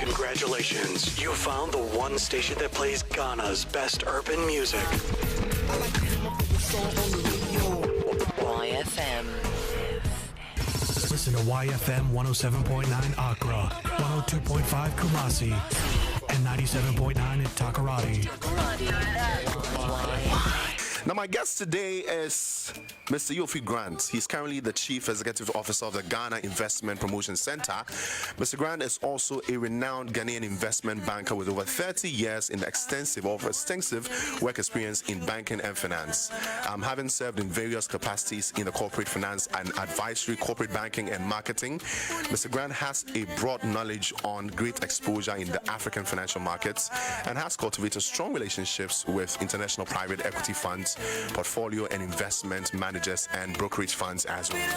Congratulations, you found the one station that plays Ghana's best urban music. YFM. Listen to YFM 107.9 Accra, 102.5 Kumasi, and 97.9 in Takoradi. Now, my guest today is Mr. Yofi Grant. He's currently the Chief Executive Officer of the Ghana Investment Promotion Center. Mr. Grant is also a renowned Ghanaian investment banker with over 30 years in extensive work experience in banking and finance. Having served in various capacities in the corporate finance and advisory, corporate banking and marketing, Mr. Grant has a broad knowledge on great exposure in the African financial markets and has cultivated strong relationships with international private equity funds, portfolio and investment managers and brokerage funds as well.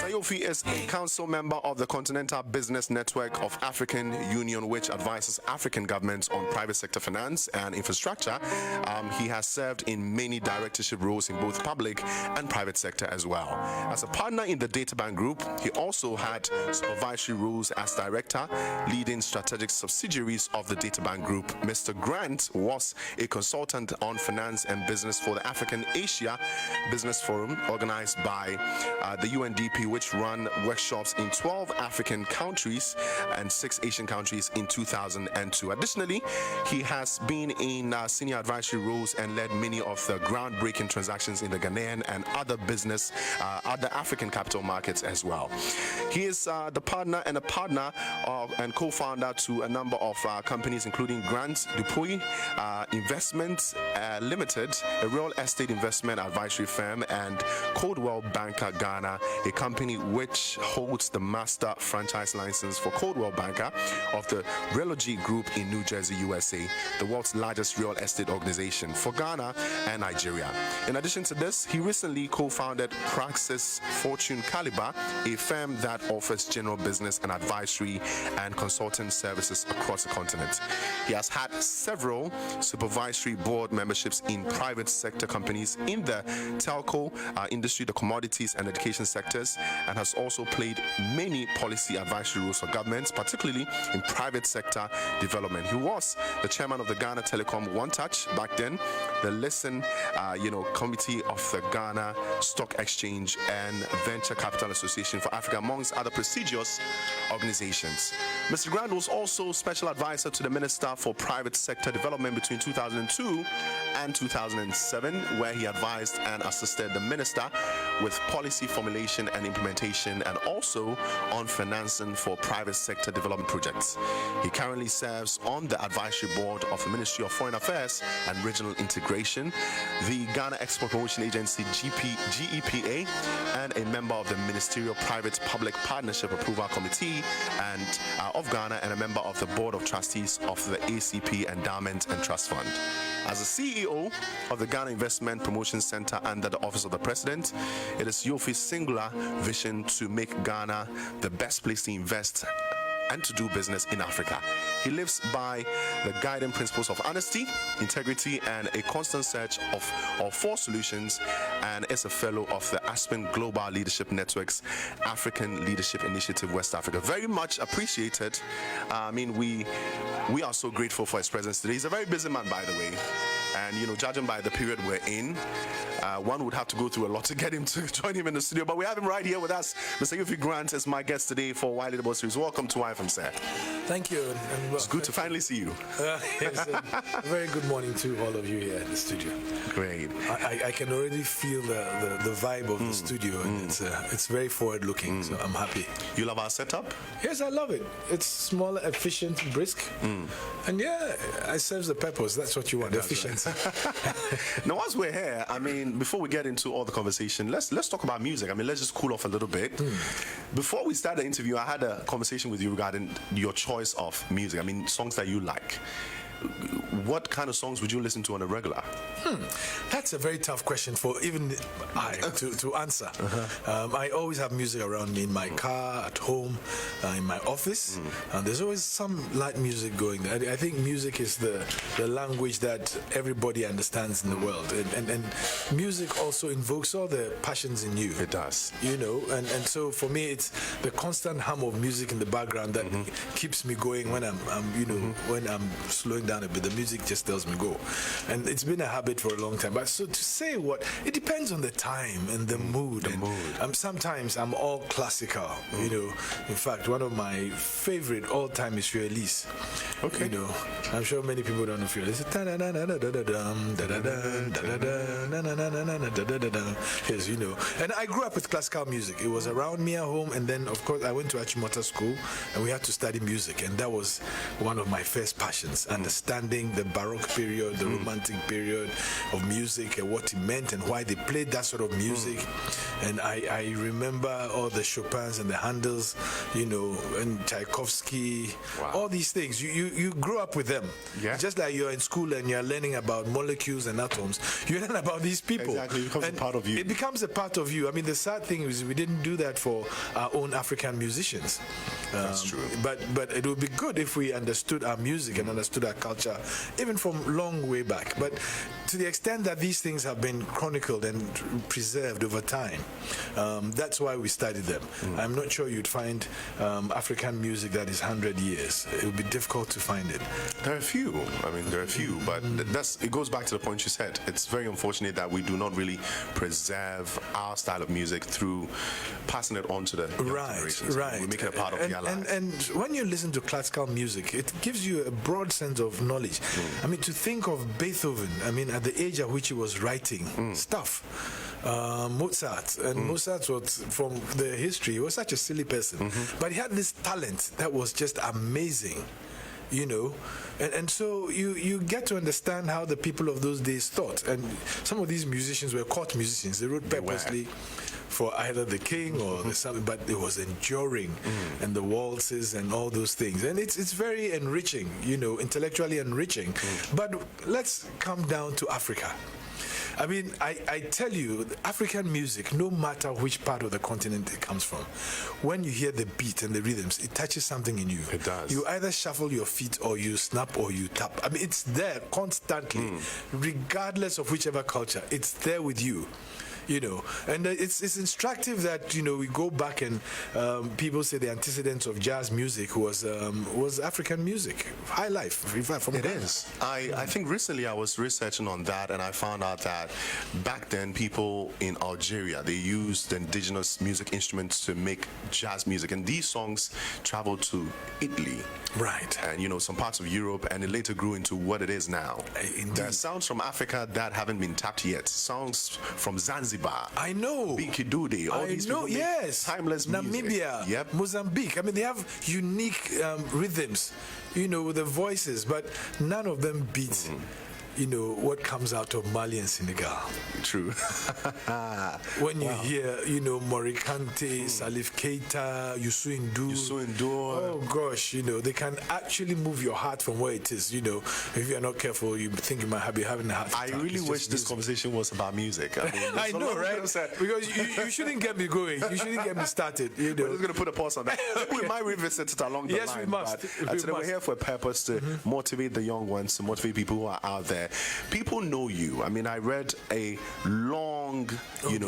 Yofi is a council member of the Continental Business Network of African Union, which advises African governments on private sector finance and infrastructure. He has served in many directorship roles in both public and private sector as well. As a partner in the Databank Group, he also had supervisory roles as director, leading strategic subsidiaries of the Databank Group. Mr. Grant was a consultant on finance and business for the African Asia Business Forum, organized by the UNDP, which ran workshops in 12 African countries and 6 Asian countries in 2002. Additionally, he has been in senior advisory roles and led many of the groundbreaking transactions in the Ghanaian and other African capital markets as well. He is the partner and co-founder to a number of companies, including Grant Dupuy Investments Limited, a real estate investment advisory firm, and Coldwell Banker Ghana, a company which holds the master franchise license for Coldwell Banker of the Realogy Group in New Jersey, USA, the world's largest real estate organization for Ghana and Nigeria. In addition to this, he recently co-founded Praxis Fortune Caliber, a firm that offers general business and advisory and consulting services across the continent. He has had several supervisory board memberships in private sector companies in the telco industry, the commodities and education sectors, and has also played many policy advisory roles for governments, particularly in private sector development. He was the chairman of the Ghana Telecom One Touch back then, the Listen Committee of the Ghana Stock Exchange and Venture Capital Association for Africa, amongst other prestigious organizations. Mr. Grant was also special advisor to the Minister for Private Sector Development between 2002 and 2007, where he advised and assisted the minister with policy formulation and implementation, and also on financing for private sector development projects. He currently serves on the advisory board of the Ministry of Foreign Affairs and Regional Integration, the Ghana Export Promotion Agency GEPA, and a member of the Ministerial Private Public Partnership Approval Committee of Ghana, and a member of the Board of Trustees of the ACP Endowment and Trust Fund. As the CEO of the Ghana Investment Promotion Center under the Office of the President, it is Yofi's singular vision to make Ghana the best place to invest and to do business in Africa. He lives by the guiding principles of honesty, integrity, and a constant search for solutions, and is a fellow of the Aspen Global Leadership Network's African Leadership Initiative West Africa. Very much appreciated. We are so grateful for his presence today. He's a very busy man, by the way, and judging by the period we're in, one would have to go through a lot to get him to join him in the studio, but we have him right here with us. Mr. Yofi Grant is my guest today for Wiley the Boss Series. Welcome to YFM, sir. Thank you. It's good to finally see you. Yes, a very good morning to all of you here in the studio. Great. I can already feel the vibe of the studio, and it's very forward looking, so I'm happy. You love our setup? Yes, I love it. It's small, efficient, brisk, and it serves the purpose. That's what you want, efficiency. Now, as we're here, before we get into all the conversation, let's talk about music. Let's just cool off a little bit. Before we start the interview, I had a conversation with you regarding your choice of music. Songs that you like. what kind of songs would you listen to on a regular? That's a very tough question for even I to answer. I always have music around me in my car, at home, in my office, and there's always some light music going there. I think music is the language that everybody understands in the world, and music also invokes all the passions in you. It does. You know, and so for me, it's the constant hum of music in the background that keeps me going when I'm when I'm slowing down a bit. The music just tells me go, and it's been a habit for a long time. But so to say what, it depends on the time and the mood. Sometimes I'm all classical. You know, in fact, one of my favorite all time is Fiolis. Okay. You know, I'm sure many people don't know Fiolis. Yes, you know. And I grew up with classical music. It was around me at home, and then of course I went to Achimota School, and we had to study music, and that was one of my first passions, understanding the Baroque period, the Romantic period of music, and what it meant, and why they played that sort of music. And I remember all the Chopins and the Handels, you know, and Tchaikovsky, all these things. You grew up with them. Yeah. Just like you're in school and you're learning about molecules and atoms, you learn about these people. Exactly, it becomes a part of you. It becomes a part of you. I mean, the sad thing is we didn't do that for our own African musicians. That's true. But it would be good if we understood our music and understood our culture, even from long way back. But to the extent that these things have been chronicled and preserved over time, that's why we studied them. I'm not sure you'd find African music that is 100 years. It would be difficult to find it. There are a few. I mean, there are a few, but it goes back to the point you said. It's very unfortunate that we do not really preserve our style of music through passing it on to the young generations. Right. We make it a part of their lives. And when you listen to classical music, it gives you a broad sense of knowledge. I mean, to think of Beethoven, I mean, at the age at which he was writing stuff, Mozart, and Mozart was, from the history, he was such a silly person, but he had this talent that was just amazing. You know, and so you get to understand how the people of those days thought. And some of these musicians were court musicians. They wrote purposely for either the king or the something, but it was enduring, and the waltzes and all those things. And it's very enriching, you know, intellectually enriching. But let's come down to Africa. I mean, I tell you, African music, no matter which part of the continent it comes from, when you hear the beat and the rhythms, it touches something in you. It does. You either shuffle your feet or you snap or you tap. I mean, it's there constantly, regardless of whichever culture. It's there with you. You know, and it's instructive that, you know, we go back and people say the antecedents of jazz music was African music, high life. In fact, from It is. I think recently I was researching on that, and I found out that back then people in Algeria, they used indigenous music instruments to make jazz music, and these songs traveled to Italy. Right. And, you know, some parts of Europe, and it later grew into what it is now. Indeed. There are sounds from Africa that haven't been tapped yet. Songs from Zanzibar. I know. Binky Dude. All these people make timeless music. Namibia. Yep. Mozambique. I mean, they have unique rhythms, you know, with the voices, but none of them beats, you know, what comes out of Mali and Senegal. True. When you hear, you know, Morikante, Salif Keita, Youssou N'Dour. Oh gosh, you know, they can actually move your heart from where it is. You know, if you're not careful, you think you might be having a heart attack. I really wish this conversation was about music. I mean, I know, right? Because you shouldn't get me going. You shouldn't get me started. You know. We're just going to put a pause on that. We might revisit it along the line. Yes, we must. Today we're here for a purpose to motivate the young ones, to motivate people who are out there. People know you. I mean, I read a long,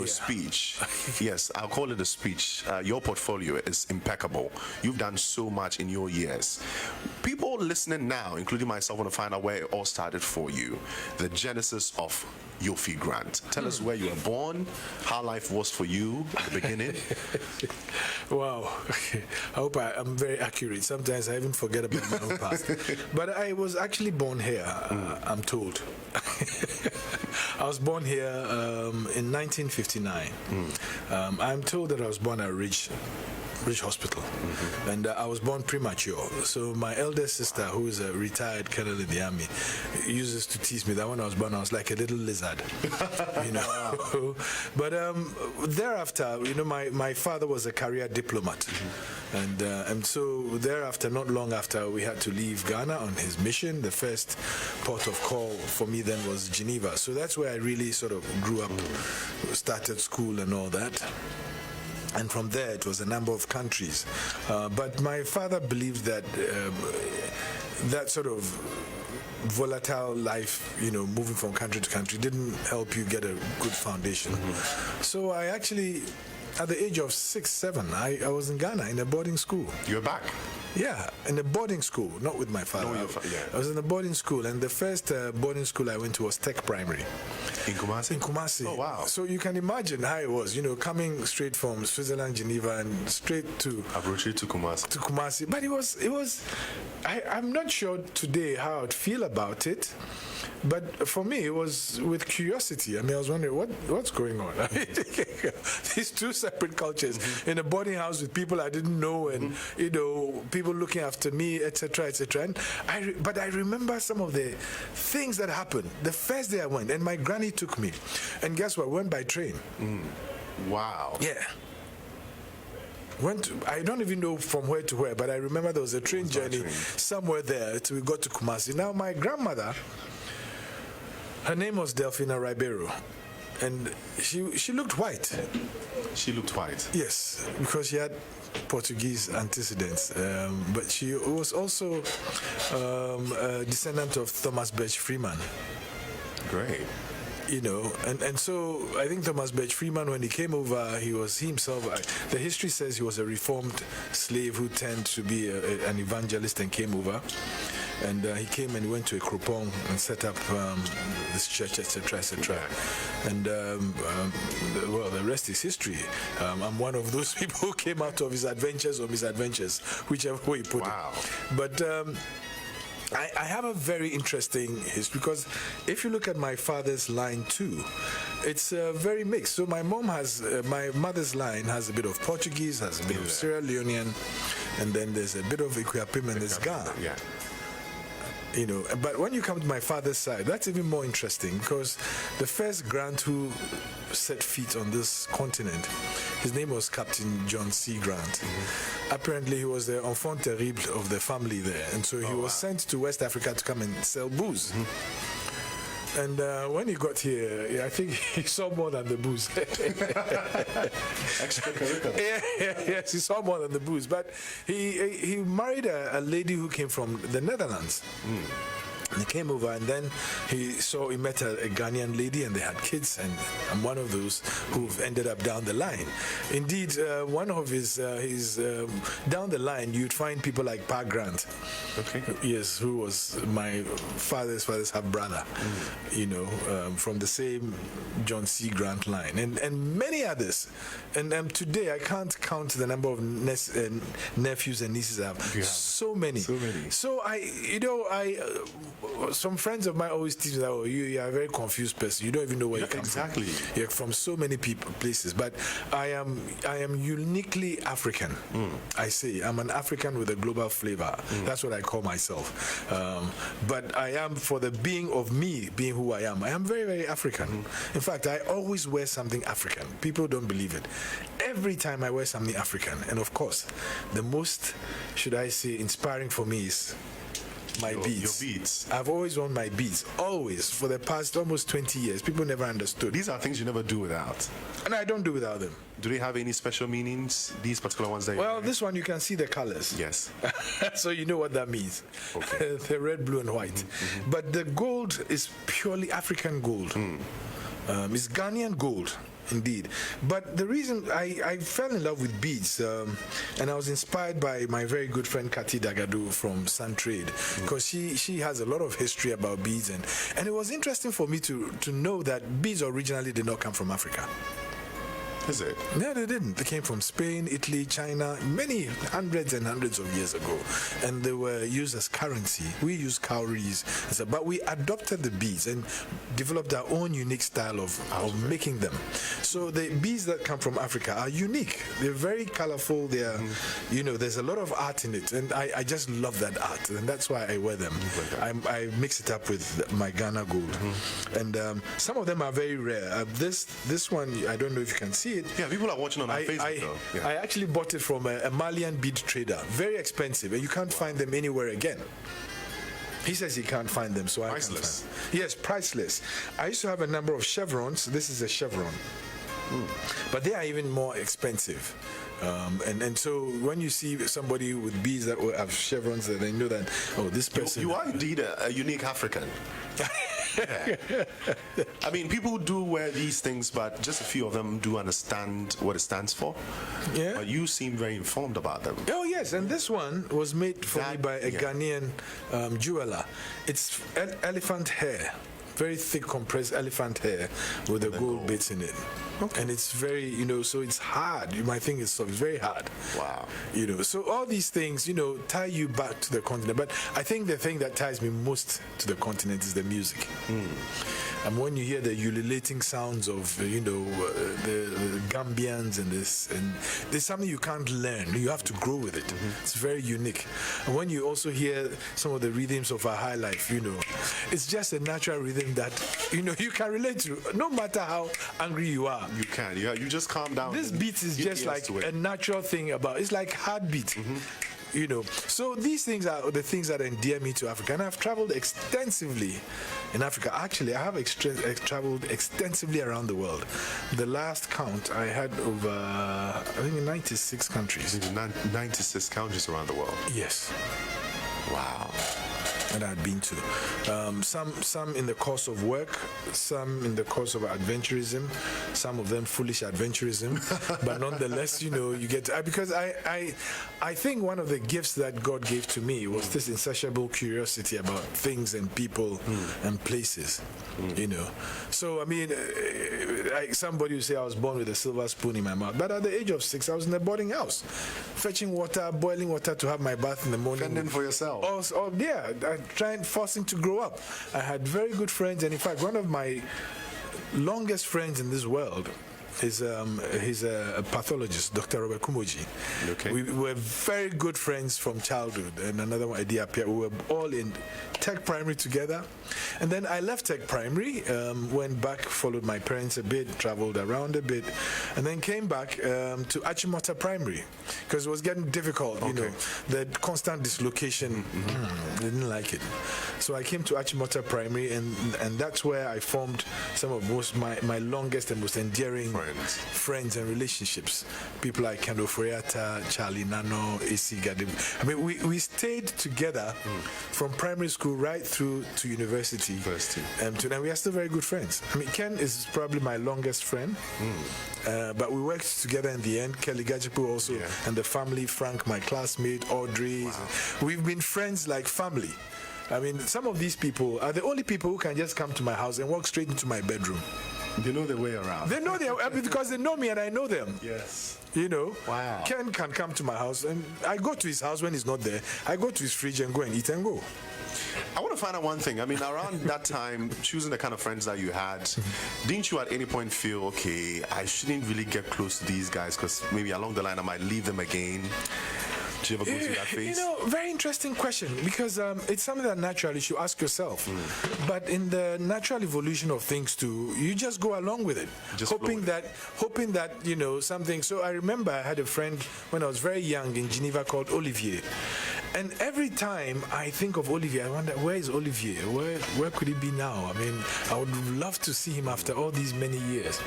speech. Yes, I'll call it a speech. Your portfolio is impeccable. You've done so much in your years. People listening now, including myself, want to find out where it all started for you. The genesis of Yofi Grant. Tell us where you were born, how life was for you at the beginning. Wow. I hope I'm very accurate. Sometimes I even forget about my own past. But I was actually born here, I'm told. I was born here in 1959. I'm told that I was born at Ridge Hospital, and I was born premature. So my eldest sister, who is a retired colonel in the army, uses to tease me that when I was born I was like a little lizard, you know. But thereafter, you know, my father was a career diplomat. And so thereafter, not long after, we had to leave Ghana on his mission. The first port of call for me then was Geneva. So that's where I really sort of grew up, started school and all that. And from there, it was a number of countries. But my father believed that that sort of volatile life, moving from country to country, didn't help you get a good foundation. So I actually, at the age of 6, 7, I was in Ghana in a boarding school. You're back? Yeah, in a boarding school, not with my father. I was in a boarding school, and the first boarding school I went to was Tech Primary. In Kumasi? In Kumasi. Oh, wow. So you can imagine how it was, coming straight from Switzerland, Geneva, and straight to Abuchi to Kumasi. To Kumasi. But it was I'm not sure today how I'd feel about it. But for me, it was with curiosity. I mean, I was wondering, what's going on? These two separate cultures in a boarding house with people I didn't know, and, people looking after me, etc., etc. But I remember some of the things that happened. The first day I went, and my granny took me. And guess what? I went by train. Wow. Yeah. I don't even know from where to where, but I remember there was a train journey somewhere there till we got to Kumasi. Now, my grandmother, her name was Delphina Ribeiro, and she looked white. She looked white? Yes, because she had Portuguese antecedents, but she was also a descendant of Thomas Birch Freeman. Great. And so I think Thomas Birch Freeman, when he came over, he himself, the history says he was a reformed slave who turned to be an evangelist and came over. And he came and went to Ekropong and set up this church, etc., etc. And, well, the rest is history. I'm one of those people who came out of his adventures or misadventures, whichever way you put it. But I have a very interesting history, because if you look at my father's line too, it's very mixed. So my mother's line has a bit of Portuguese, has a bit of Sierra Leonean, and then there's a bit of Ikuapim and there's Ghana. Yeah. But when you come to my father's side, that's even more interesting, because the first Grant who set feet on this continent, his name was Captain John C. Grant. Apparently, he was the enfant terrible of the family there, and so he was sent to West Africa to come and sell booze. And when he got here, I think he saw more than the booze. Extracurricular. Yes, he saw more than the booze. But he married a lady who came from the Netherlands. And he came over, and then he met a Ghanaian lady, and they had kids, and I'm one of those who've ended up down the line. Indeed, one of his down the line, you'd find people like Pa Grant, yes, who was my father's half brother, from the same John C. Grant line, and many others. And today I can't count the number of nephews and nieces I have. So many. So some friends of mine always teach me that you are a very confused person. You don't even know where you come from. You're from so many places. But I am uniquely African. I say I'm an African with a global flavor. That's what I call myself. But I am, for the being of me, being who I am very, very African. In fact, I always wear something African. People don't believe it. Every time I wear something African. And of course, the most, should I say, inspiring for me is my beads. Your beads. I've always worn my beads. Always. For the past almost 20 years. People never understood. These are things you never do without. And I don't do without them. Do they have any special meanings, these particular ones that you Well, this one, you can see the colors. Yes. So you know what that means. Okay. The red, blue, and white. But the gold is purely African gold. It's Ghanaian gold. Indeed. But the reason I fell in love with beads, and I was inspired by my very good friend Kati Dagadu from Sun Trade, because she has a lot of history about beads, and it was interesting for me to know that beads originally did not come from Africa. Is it? No, they didn't. They came from Spain, Italy, China, many hundreds and hundreds of years ago. And they were used as currency. We use cowries. But we adopted the beads and developed our own unique style of making them. So the beads that come from Africa are unique. They're very colorful. They are, there's a lot of art in it. And I just love that art. And that's why I wear them. I mix it up with my Ghana gold. And some of them are very rare. This one, I don't know if you can see it. it. Yeah, people are watching on our Facebook, though. Yeah. I actually bought it from a Malian bead trader. Very expensive, and you can't find them anywhere again. He says he can't find them, so Priceless. I can't find them. Yes, priceless. I used to have a number of chevrons. This is a chevron. But they are even more expensive. And so when you see somebody with beads that have chevrons, then you know that, oh, this person... You are indeed a unique African. Yeah. I mean, people do wear these things, but just a few of them do understand what it stands for. Yeah. But you seem very informed about them. Oh, yes, and this one was made for me by a Ghanaian jeweler. It's elephant hair. Very thick compressed elephant hair with the gold bits in it. Okay. And it's very, so it's hard. You might think it's soft. It's very hard. Wow. So all these things, tie you back to the continent. But I think the thing that ties me most to the continent is the music. And when you hear the ululating sounds of, the Gambians and this, and there's something you can't learn. You have to grow with it. It's very unique. And when you also hear some of the rhythms of our high life, it's just a natural rhythm that, you can relate to. No matter how angry you are. You can. You just calm down. This beat is just like a natural thing it's like heartbeat. So these things are the things that endear me to Africa, and I've traveled extensively in Africa. Actually, I have traveled extensively around the world. The last count I had over, I think, 96 countries. 96 countries around the world. Yes. Wow. That I'd been to. Some in the course of work, some in the course of adventurism, some of them foolish adventurism. But nonetheless, you get... because I think one of the gifts that God gave to me was this insatiable curiosity about things and people and places, So, I mean, like somebody would say I was born with a silver spoon in my mouth. But at the age of 6, I was in a boarding house, fetching water, boiling water to have my bath in the morning. Fending for yourself. Forcing to grow up. I had very good friends, and in fact, one of my longest friends in this world is he's a pathologist, Dr. Robert Kumoji. Okay. We were very good friends from childhood, and another one, Eddie Apia. We were all in Tech Primary together, and then I left Tech Primary, went back, followed my parents a bit, traveled around a bit, and then came back to Achimota Primary because it was getting difficult. The constant dislocation. I didn't like it, so I came to Achimota Primary, and that's where I formed some of my longest and most endearing friends and relationships. People like Kendo Furiata, Charlie Nano, AC Gadib. I mean, we stayed together from primary school right through to university. And today we are still very good friends. I mean, Ken is probably my longest friend, but we worked together in the end. Kelly Gajipu also, and the family, Frank, my classmate, Audrey. Wow. We've been friends like family. I mean, some of these people are the only people who can just come to my house and walk straight into my bedroom. They know their way around. They know because they know me and I know them. Yes. Wow. Ken can come to my house, and I go to his house when he's not there. I go to his fridge and go and eat and go. I want to find out one thing. I mean, around that time, choosing the kind of friends that you had, didn't you at any point feel, okay, I shouldn't really get close to these guys because maybe along the line I might leave them again? Did you ever go through that phase? Very interesting question, because it's something that naturally you should ask yourself. But in the natural evolution of things too, you just go along with it, hoping that something. So I remember I had a friend when I was very young in Geneva called Olivier. And every time I think of Olivier, I wonder, where is Olivier? Where could he be now? I mean, I would love to see him after all these many years.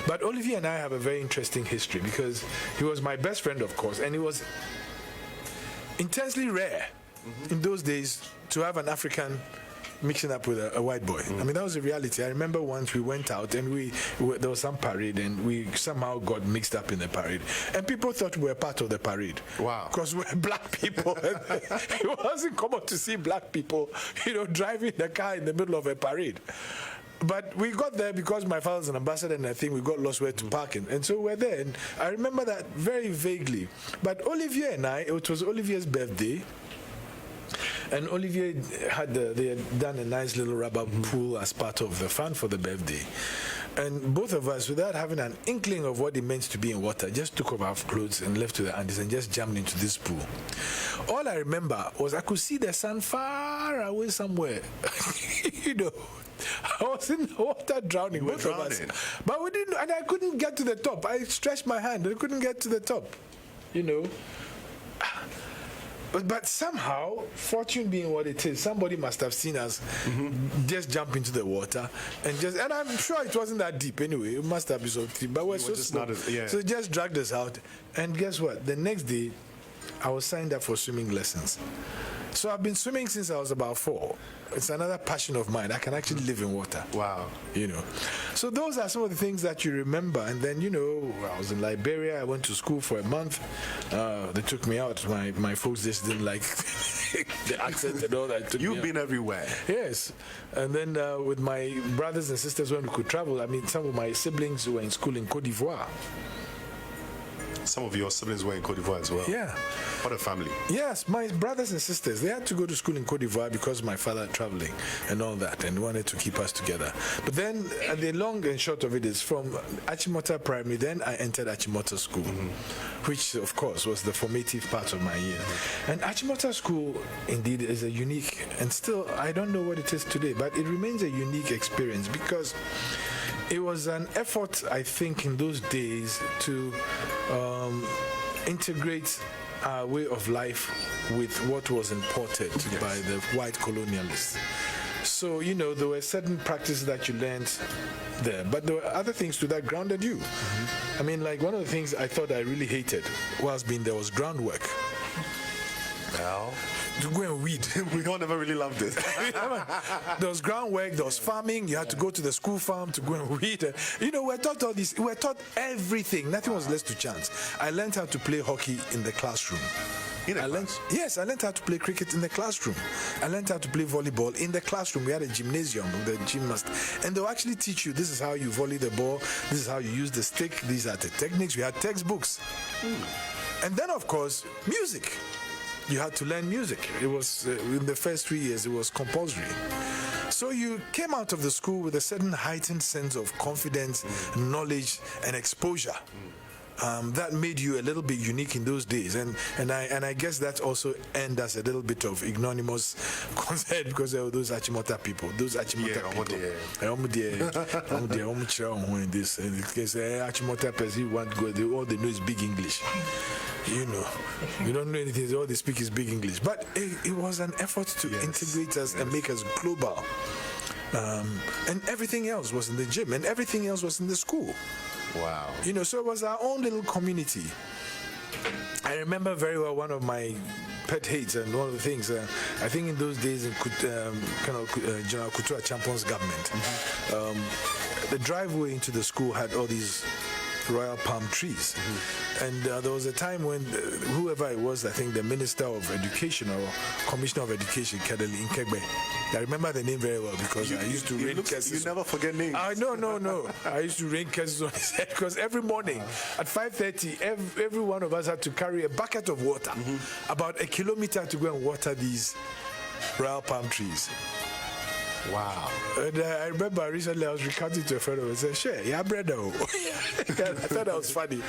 But Olivier and I have a very interesting history, because he was my best friend, of course, and he was intensely rare in those days to have an African mixing up with a white boy. I mean, that was a reality. I remember once we went out and there was some parade, and we somehow got mixed up in the parade, and people thought we were part of the parade. Wow. Because we're black people. It wasn't common to see black people, driving the car in the middle of a parade. But we got there because my father's an ambassador, and I think we got lost where to park in. And so we're there, and I remember that very vaguely. But Olivier and I, it was Olivier's birthday, and Olivier they had done a nice little rubber pool as part of the fun for the birthday. And both of us, without having an inkling of what it meant to be in water, just took off our clothes and left to the Andes and just jumped into this pool. All I remember was I could see the sun far away somewhere. You know, I was in the water drowning, both of us. But we didn't, and I couldn't get to the top. I stretched my hand, I couldn't get to the top. You know. But somehow, fortune being what it is, somebody must have seen us just jump into the water and I'm sure it wasn't that deep anyway. It must have been so deep, but we're so small. So it just dragged us out. And guess what? The next day, I was signed up for swimming lessons. So I've been swimming since I was about 4. It's another passion of mine. I can actually live in water. Wow. You know. So those are some of the things that you remember. And then, you know, I was in Liberia. I went to school for a month. They took me out. My folks just didn't like the accent and all that. You've been everywhere. Yes. And then with my brothers and sisters, when we could travel, I mean, some of my siblings were in school in Côte d'Ivoire. Some of your siblings were in Côte d'Ivoire as well. Yeah. What a family. Yes, my brothers and sisters, they had to go to school in Côte d'Ivoire because my father traveling and all that and wanted to keep us together. But then the long and short of it is from Achimota Primary, then I entered Achimota School, which of course was the formative part of my years. And Achimota School indeed is a unique, and still I don't know what it is today, but it remains a unique experience because it was an effort, I think, in those days to integrate our way of life with what was imported by the white colonialists. So, you know, there were certain practices that you learned there, but there were other things too that grounded you. I mean, like one of the things I thought I really hated whilst being there was groundwork. Well, to go and weed. We don't ever really loved it. There was groundwork, there was farming, you had to go to the school farm to go and weed. You know, we're taught all this, we're taught everything. Nothing was left to chance. I learned how to play hockey in the classroom. I learned how to play cricket in the classroom. I learned how to play volleyball in the classroom. We had a gymnasium with a gymnast. And they'll actually teach you, this is how you volley the ball, this is how you use the stick, these are the techniques. We had textbooks. And then, of course, music. You had to learn music. It was, in the first 3 years, it was compulsory. So you came out of the school with a certain heightened sense of confidence, knowledge, and exposure. That made you a little bit unique in those days, and I guess that also earned us a little bit of ignominious concern because there were those Achimota people, this Achimota person want to go, all they know is big English. You know, we don't know anything. All they speak is big English, but it was an effort to integrate us and make us global. And everything else was in the gym, and everything else was in the school. Wow. You know, so it was our own little community. I remember very well one of my pet hates, and one of the things, I think in those days in General Kutua Champon's government, the driveway into the school had all these royal palm trees. And there was a time when whoever it was, I think the Minister of Education or Commissioner of Education, Kadeli Nkegbe, I remember the name very well because I used to rain curses. You never forget names. No. I used to rain curses on his head because every morning at 5:30, every one of us had to carry a bucket of water, about a kilometer to go and water these royal palm trees. Wow. And I remember recently I was recounting to a friend of mine and said, "Share, yeah, brother." I thought that was funny.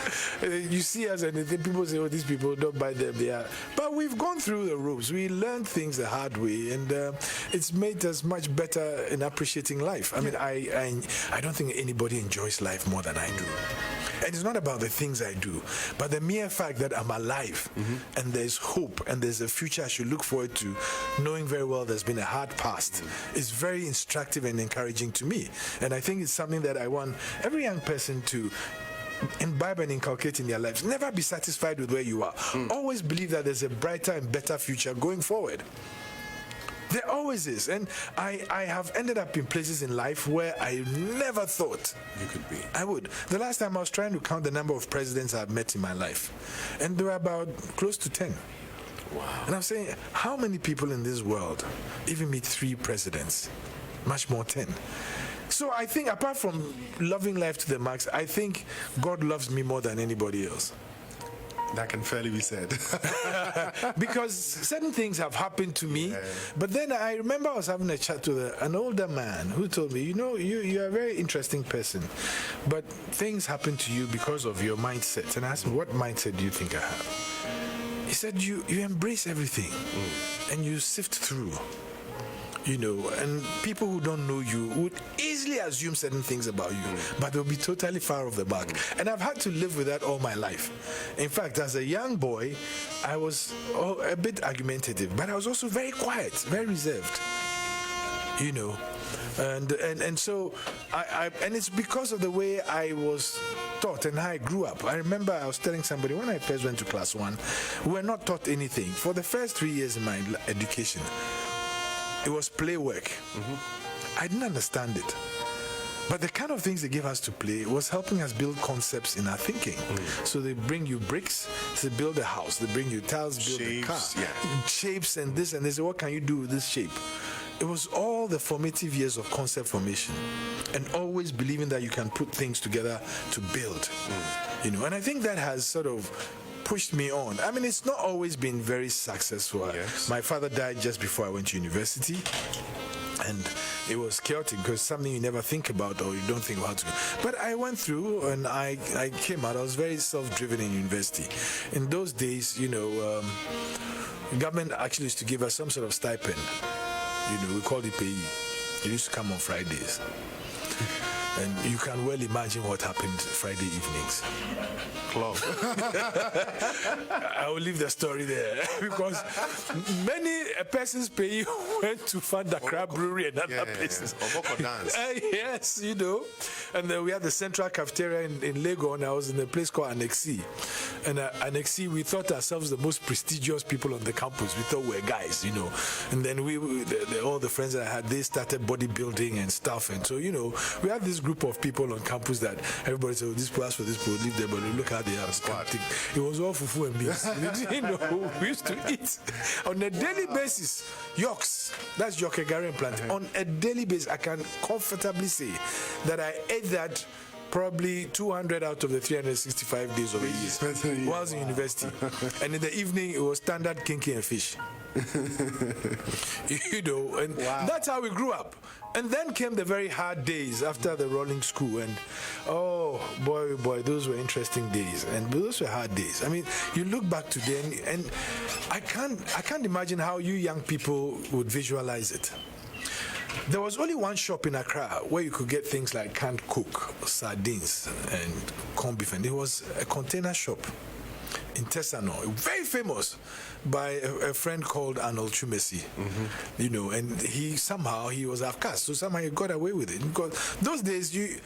You see us and then people say, "Oh, these people don't buy them." They are. But we've gone through the ropes. We learned things the hard way, and it's made us much better in appreciating life. I mean, I don't think anybody enjoys life more than I do. And it's not about the things I do, but the mere fact that I'm alive and there's hope and there's a future I should look forward to, knowing very well there's been a hard past, is very instructive and encouraging to me. And I think it's something that I want every young person to imbibe and inculcate in their lives. Never be satisfied with where you are. Always believe that there's a brighter and better future going forward. There always is. And I have ended up in places in life where I never thought you could be. I would. The last time I was trying to count the number of presidents I've met in my life, and there were about close to 10. Wow. And I'm saying, how many people in this world even meet 3 presidents? Much more 10. So I think apart from loving life to the max, I think God loves me more than anybody else. That can fairly be said. Because certain things have happened to me. But then I remember I was having a chat with an older man who told me, you're a very interesting person, but things happen to you because of your mindset. And I asked him, what mindset do you think I have? He said, you embrace everything and you sift through. And people who don't know you would easily assume certain things about you, but they'll be totally far off the mark. And I've had to live with that all my life. In fact, as a young boy, I was a bit argumentative, but I was also very quiet, very reserved. And so and it's because of the way I was taught and how I grew up. I remember I was telling somebody when I first went to class 1, we were not taught anything. For the first 3 years in my education, it was play work. I didn't understand it. But the kind of things they gave us to play was helping us build concepts in our thinking. So they bring you bricks to build a house. They bring you tiles, build a car. Shapes and this, and they say, what can you do with this shape? It was all the formative years of concept formation and always believing that you can put things together to build. And I think that has sort of pushed me on. I mean, it's not always been very successful. Yes. My father died just before I went to university, and it was chaotic because something you never think about or you don't think about to. But I went through and I came out. I was very self-driven in university. In those days, government actually used to give us some sort of stipend. We called it payee. It used to come on Fridays. And you can well imagine what happened Friday evenings. Club. I will leave the story there because a person's pay went to fund the Accra Brewery and other places. Dance. Yes, And then we had the central cafeteria in Lagos, and I was in a place called Annexi. And Annexi, we thought ourselves the most prestigious people on the campus. We thought we were guys, And then all the friends that I had, they started bodybuilding and stuff. And so, we had this group of people on campus that everybody said, this place for this people, leave there, but look how they are. It was all fufu and beans. We used to eat on a daily basis. Yolks, that's Yokegarian plantain. On a daily basis, I can comfortably say that I ate that probably 200 out of the 365 days of a year while I was in university. And in the evening, it was standard kinky and fish. And that's how we grew up. And then came the very hard days after the rolling school, and oh boy, those were interesting days, and those were hard days. I mean, you look back today, and I can't imagine how you young people would visualize it. There was only one shop in Accra where you could get things like canned coke, sardines, and corned beef, and it was a container shop in Tesano, very famous by a friend called Arnold Chumesi, and he was half caste, so somehow he got away with it. Because those days, you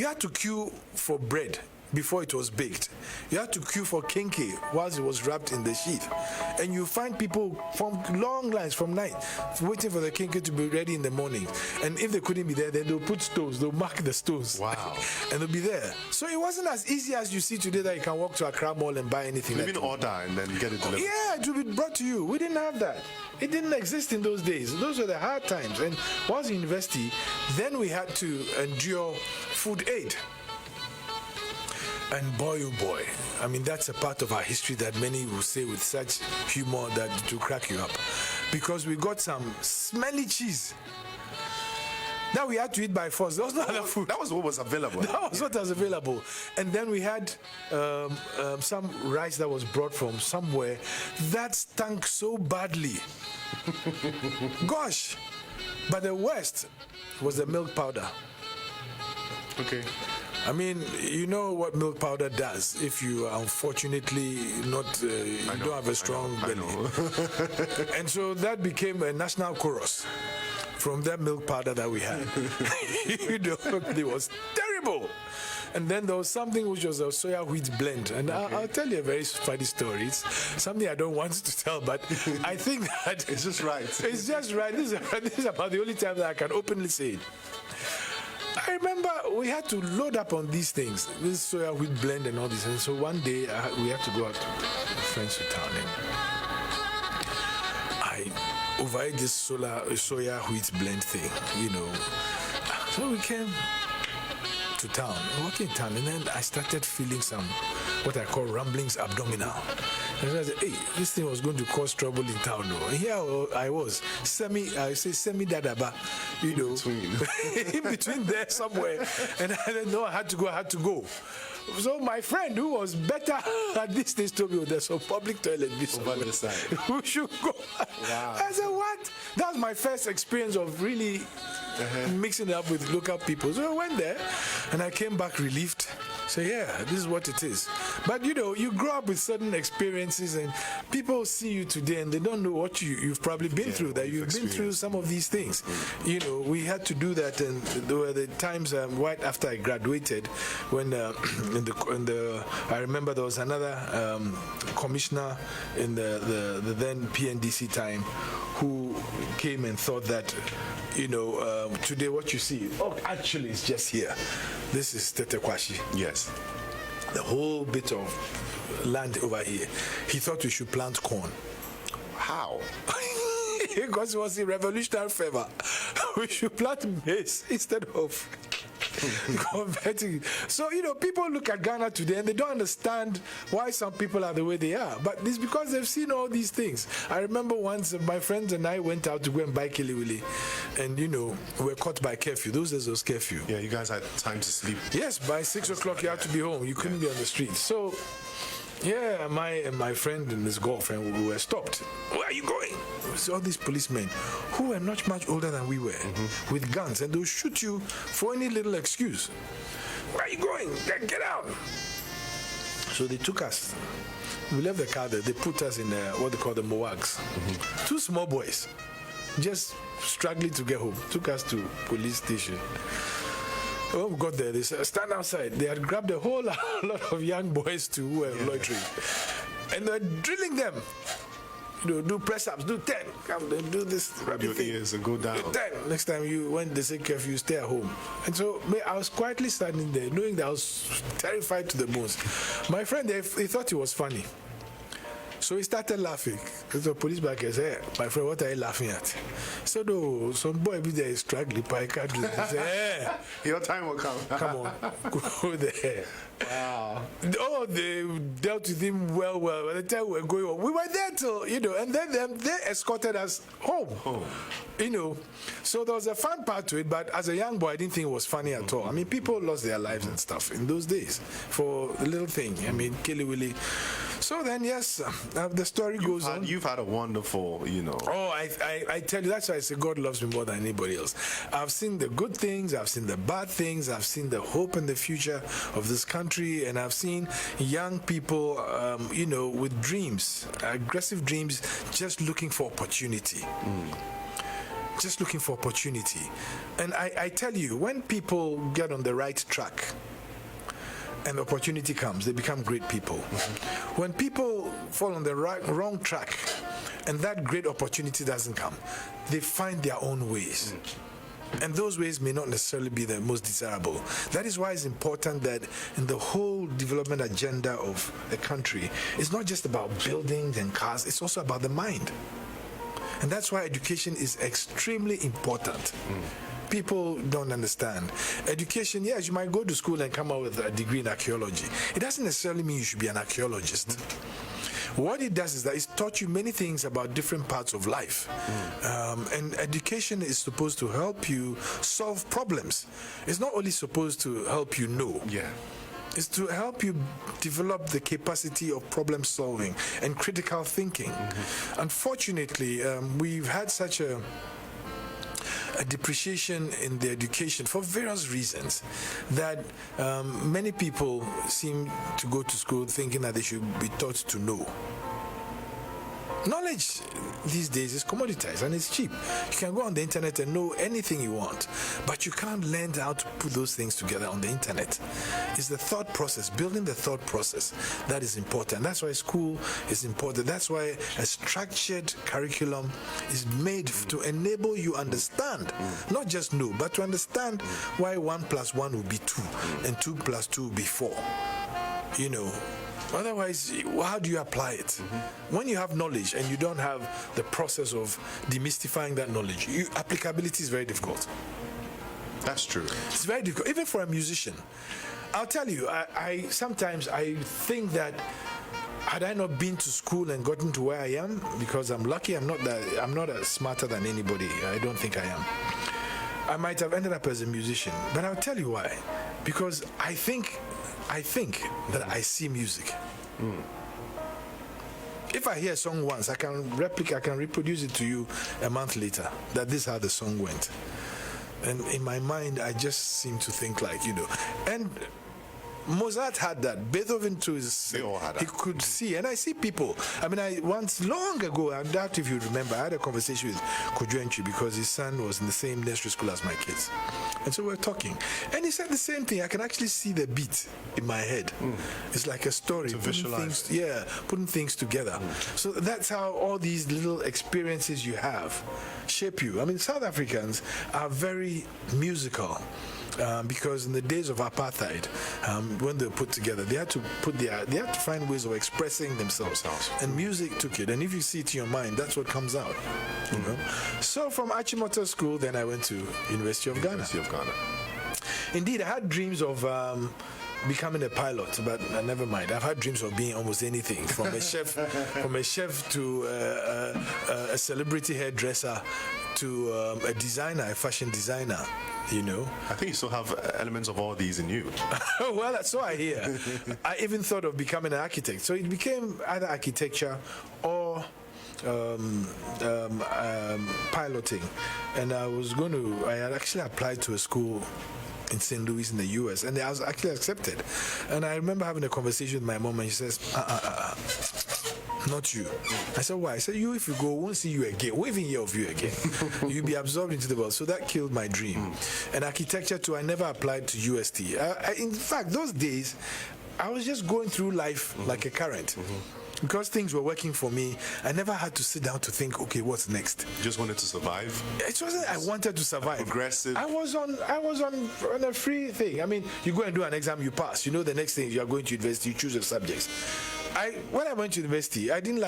had to queue for bread before it was baked. You had to queue for kinky whilst it was wrapped in the sheath. And you find people from long lines from night waiting for the kinky to be ready in the morning. And if they couldn't be there, then they'll put stones, they'll mark the stones. Wow. And they'll be there. So it wasn't as easy as you see today that you can walk to Accra Mall and buy anything. Even order and then get it delivered. Yeah, it will be brought to you. We didn't have that. It didn't exist in those days. Those were the hard times. And whilst in university, then we had to endure food aid. And boy, oh boy, I mean, that's a part of our history that many will say with such humor that it will crack you up. Because we got some smelly cheese that we had to eat by force. There was no other food. That was what was available. That was what was available. And then we had some rice that was brought from somewhere that stunk so badly. Gosh. But the worst was the milk powder. Okay. I mean, you know what milk powder does if you are unfortunately not, you don't have a strong belly. And so that became a national chorus from that milk powder that we had. It was terrible. And then there was something which was a soya wheat blend. And I'll tell you a very funny story. It's something I don't want to tell, but I think that it's just right. It's just right. This is about the only time that I can openly say it. I remember we had to load up on these things, this soya wheat blend and all this. And so one day we had to go out to friends to town, and I overate this soya wheat blend thing, So we came to town, walking in town, and then I started feeling some what I call rumblings abdominal. And I said, hey, this thing was going to cause trouble in town. No? And here I was, semi-dadaba, you know, in between there somewhere. And I didn't know I had to go. So my friend who was better at this thing told me, there's some public toilet over the side. We should go. Wow. I said, what? That was my first experience of really mixing it up with local people. So I went there and I came back relieved. So yeah, this is what it is. But you know, you grow up with certain experiences and people see you today and they don't know what you've probably been through, that you've been through some of these things. You know, we had to do that, and there were the times right after I graduated when I remember there was another commissioner in the then PNDC time who came and thought that, you know, today what you see, actually it's just here. This is Tetekwashi. Yes. The whole bit of land over here. He thought we should plant corn. How? Because it was a revolutionary favor. We should plant maize instead of converting. So, you know, people look at Ghana today and they don't understand why some people are the way they are. But it's because they've seen all these things. I remember once my friends and I went out to go and buy Kiliwili, and, you know, we were caught by curfew. Those days was curfew. Yeah, you guys had time to sleep. Yes, by 6 o'clock you had to be home. You couldn't be on the street. So, yeah, my friend and his girlfriend, we were stopped. Where are you going? We saw these policemen who were not much older than we were, with guns, and they'll shoot you for any little excuse. Where are you going? Get out. So they took us. We left the car there. They put us in what they call the Moags. Two small boys, just struggling to get home. Took us to police station. When we got there, they said, stand outside. They had grabbed a whole lot of young boys too who were loitering. And they're drilling them. You know, do press-ups, do 10. Come, do this. Grab your ears and go down. 10. Next time, when they say curfew, you stay at home. And so I was quietly standing there, knowing that I was terrified to the bones. My friend, he thought it was funny. So he started laughing. The police back and said, hey, my friend, what are you laughing at? So no, some boy be there struggling, but I can't do this. He said, hey, your time will come. Come on, go there. Wow. Oh, they dealt with him well. By the time we were going on, we were there till, you know, and then they escorted us home. You know, so there was a fun part to it, but as a young boy, I didn't think it was funny at all. I mean, people lost their lives and stuff in those days for a little thing. I mean, Kiliwili. So then, yes, the story goes on. You've had a wonderful, you know. Oh, I tell you, that's why I say God loves me more than anybody else. I've seen the good things, I've seen the bad things, I've seen the hope and the future of this country, and I've seen young people, you know, with dreams, aggressive dreams, just looking for opportunity. Just looking for opportunity. And I tell you, when people get on the right track, and opportunity comes, they become great people. When people fall on the wrong track and that great opportunity doesn't come, they find their own ways. And those ways may not necessarily be the most desirable. That is why it's important that in the whole development agenda of a country, it's not just about buildings and cars, it's also about the mind. And that's why education is extremely important. People don't understand. Education, yes, you might go to school and come out with a degree in archaeology. It doesn't necessarily mean you should be an archaeologist. What it does is that it's taught you many things about different parts of life. And education is supposed to help you solve problems. It's not only supposed to help you know. Yeah. It's to help you develop the capacity of problem solving and critical thinking. Unfortunately, we've had such a depreciation in the education for various reasons that many people seem to go to school thinking that they should be taught to know. Knowledge these days is commoditized and it's cheap. You can go on the internet and know anything you want, but you can't learn how to put those things together on the internet. It's the thought process, building the thought process, that is important. That's why school is important. That's why a structured curriculum is made to enable you understand, not just know, but to understand why 1 + 1 will be 2 and 2 + 2 will be 4. You know, otherwise, how do you apply it? When you have knowledge and you don't have the process of demystifying that knowledge, applicability is very difficult. That's true. It's very difficult, even for a musician. I'll tell you, I sometimes I think that had I not been to school and gotten to where I am, because I'm lucky, I'm not as smarter than anybody. I don't think I am. I might have ended up as a musician, but I'll tell you why. Because I think that I see music. If I hear a song once, I can reproduce it to you a month later, that this is how the song went. And in my mind, I just seem to think like, and Mozart had that. Beethoven too. They all had that. He could see, and I see people. I mean, once long ago, I doubt if you remember, I had a conversation with Kojuenchi because his son was in the same nursery school as my kids, and so we're talking, and he said the same thing. I can actually see the beat in my head. It's like a story. To visualize. Putting things together. So that's how all these little experiences you have shape you. I mean, South Africans are very musical. Because in the days of apartheid, when they were put together, they had to find ways of expressing themselves, and music took it. And if you see it in your mind, that's what comes out. So from Achimota School, then I went to University of Ghana. Indeed, I had dreams of becoming a pilot, but never mind. I've had dreams of being almost anything, from a chef to a celebrity hairdresser to a designer, a fashion designer. I think you still have elements of all these in you. Well, so I hear. I even thought of becoming an architect. So it became either architecture or piloting. And I had actually applied to a school in St. Louis in the US, and I was actually accepted. And I remember having a conversation with my mom, and she says, not you. I said, why? I said, if you go, we won't see you again. We won't even hear of you again. You'll be absorbed into the world. So that killed my dream. And architecture too, I never applied to UST. In fact, those days, I was just going through life like a current. Because things were working for me, I never had to sit down to think, okay, what's next? You just wanted to survive? It wasn't I wanted to survive. Progressive. I was on a free thing. I mean, you go and do an exam, you pass. The next thing, you are going to university, you choose your subjects. When I went to university, I didn't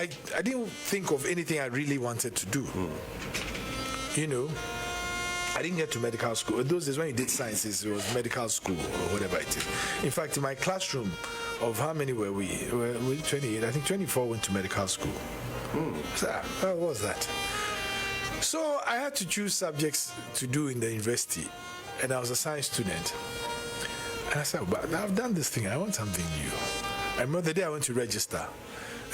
think of anything I really wanted to do. I didn't get to medical school. Those days when you did sciences, it was medical school or whatever it is. In fact, in my classroom, of how many were we? We 28. I think 24 went to medical school. So, what was that? So I had to choose subjects to do in the university, and I was a science student. And I said, but I've done this thing. I want something new. I remember the day I went to register.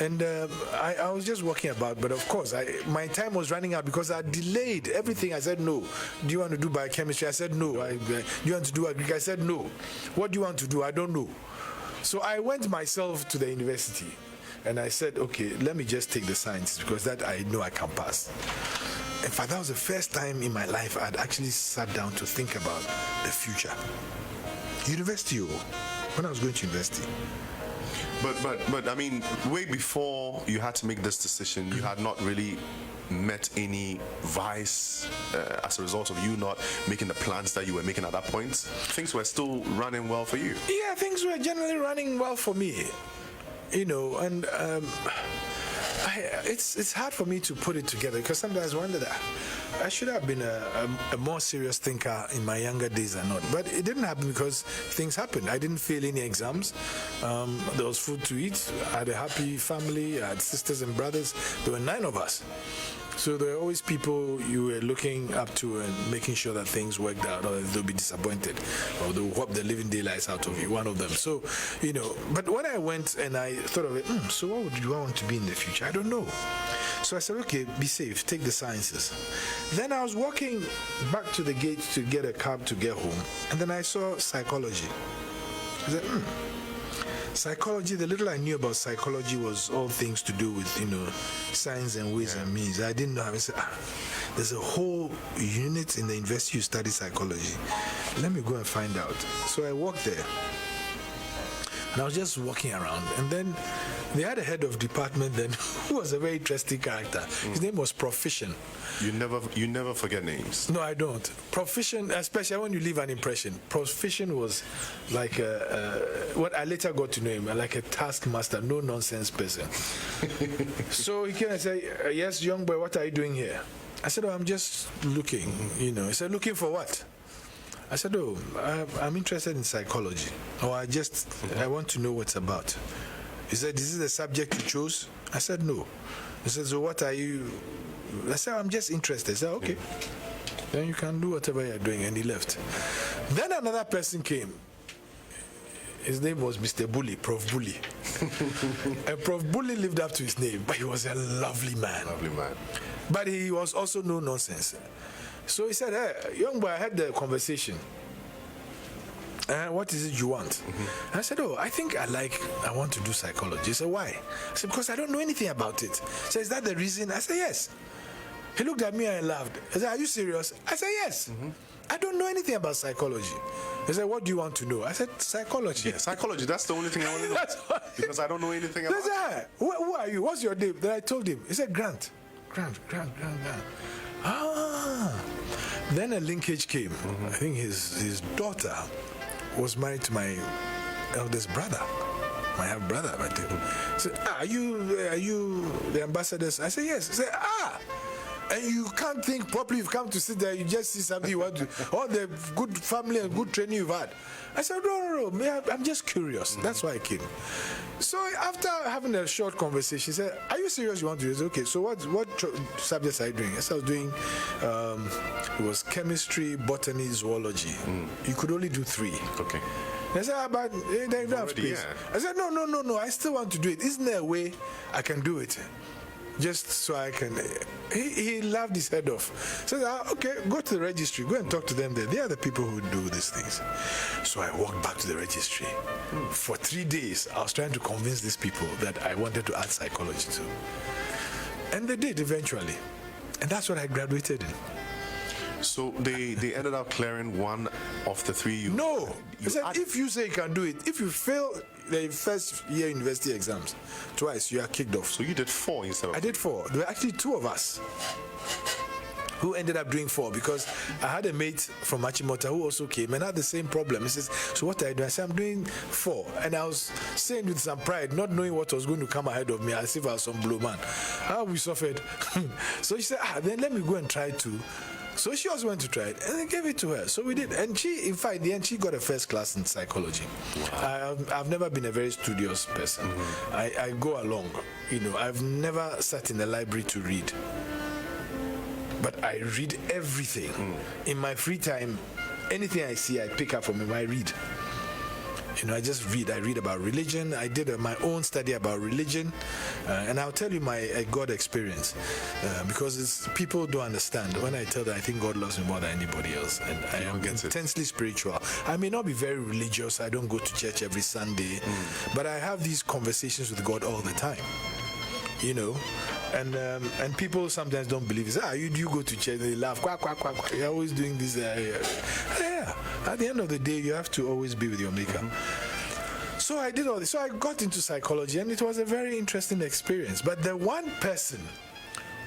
And I was just walking about, but of course, my time was running out because I delayed everything. I said no. Do you want to do biochemistry? I said no. Do you want to do agriculture? I said no. What do you want to do? I don't know. So I went myself to the university, and I said, okay, let me just take the science because that I know I can pass. In fact, that was the first time in my life I'd actually sat down to think about the future. University, when I was going to university. But I mean, way before you had to make this decision, you had not really met any vice as a result of you not making the plans that you were making at that point. Things were still running well for you. Yeah, things were generally running well for me, and it's hard for me to put it together because sometimes I wonder that I should have been a more serious thinker in my younger days or not. But it didn't happen because things happened. I didn't fail any exams. There was food to eat. I had a happy family. I had sisters and brothers. There were 9 of us. So there are always people you were looking up to and making sure that things worked out, or they'll be disappointed, or they'll hope the living daylights out of you, one of them. So, but when I went and I thought of it, so what would you want to be in the future? I don't know. So I said, okay, be safe, take the sciences. Then I was walking back to the gate to get a cab to get home, and then I saw psychology. I said, psychology, the little I knew about psychology was all things to do with, science and ways and means. I didn't know how to say, there's a whole unit in the university you study psychology. Let me go and find out. So I walked there. And I was just walking around. And then they had a head of department then who was a very interesting character. His name was Proficient. You never forget names. No, I don't. Proficient, especially when you leave an impression. Proficient was like what I later got to know him, like a taskmaster, no nonsense person. So he came and said, yes, young boy, what are you doing here? I said, I'm just looking, He said, looking for what? I said, oh, I'm interested in psychology. Or I want to know what's about. He said, is this the subject you chose? I said, no. He said, so what are you? I said, I'm just interested. I said, okay. Then you can do whatever you're doing. And he left. Then another person came. His name was Mr. Bully, Prof. Bully. And Prof. Bully lived up to his name, but he was a lovely man. Lovely man. But he was also no nonsense. So he said, hey, young boy, I had the conversation. What is it you want? I said, oh, I think I want to do psychology. He said, why? I said, because I don't know anything about it. He said, is that the reason? I said, yes. He looked at me and laughed. He said, are you serious? I said, yes. I don't know anything about psychology. He said, what do you want to know? I said, psychology. Yeah, psychology, that's the only thing I want to know. Because I don't know anything about it. Said, who are you? What's your name? Then I told him. He said, Grant. Grant. Then a linkage came. I think his daughter was married to my eldest brother. My half brother, I think. He said, are you the ambassadors? I said, yes. He said, and you can't think properly. You've come to sit there, you just see something you want to, all the good family and good training you've had. I said, no, I'm just curious. That's why I came. So after having a short conversation, he said, are you serious you want to do this? Okay, so what subjects are you doing? I said, I was doing, it was chemistry, botany, zoology. You could only do 3. Okay. I said, but they don't have space. Yeah. I said, no, I still want to do it. Isn't there a way I can do it? Just so I can. He laughed his head off. Said, okay, go to the registry. Go and talk to them there. They are the people who do these things. So I walked back to the registry. For 3 days, I was trying to convince these people that I wanted to add psychology too. And they did eventually. And that's what I graduated in. So they ended up clearing one of the 3 you... No. He said, if you say you can do it, if you fail the first year university exams twice, you are kicked off. So you did 4 instead of... I did 4. There were actually 2 of us who ended up doing 4 because I had a mate from Achimota who also came and had the same problem. He says, so what are you doing? I said, I'm doing 4. And I was saying with some pride, not knowing what was going to come ahead of me, as if I was some blue man. How we suffered. So she said, then let me go and try 2. So she also went to try it, and I gave it to her. So we did, and she, in fact, in the end, she got a first class in psychology. Wow. I've never been a very studious person. I go along, I've never sat in the library to read, but I read everything. In my free time, anything I see, I pick up from him. I read. I just read. I read about religion. I did my own study about religion. And I'll tell you my God experience. Because people don't understand. When I tell them I think God loves me more than anybody else. And I am intensely spiritual. I may not be very religious. I don't go to church every Sunday. But I have these conversations with God all the time. And people sometimes don't believe it. You go to church, they laugh, quack, quack, quack, quack. You're always doing this. Yeah. At the end of the day, you have to always be with your maker. So I did all this. So I got into psychology, and it was a very interesting experience. But the one person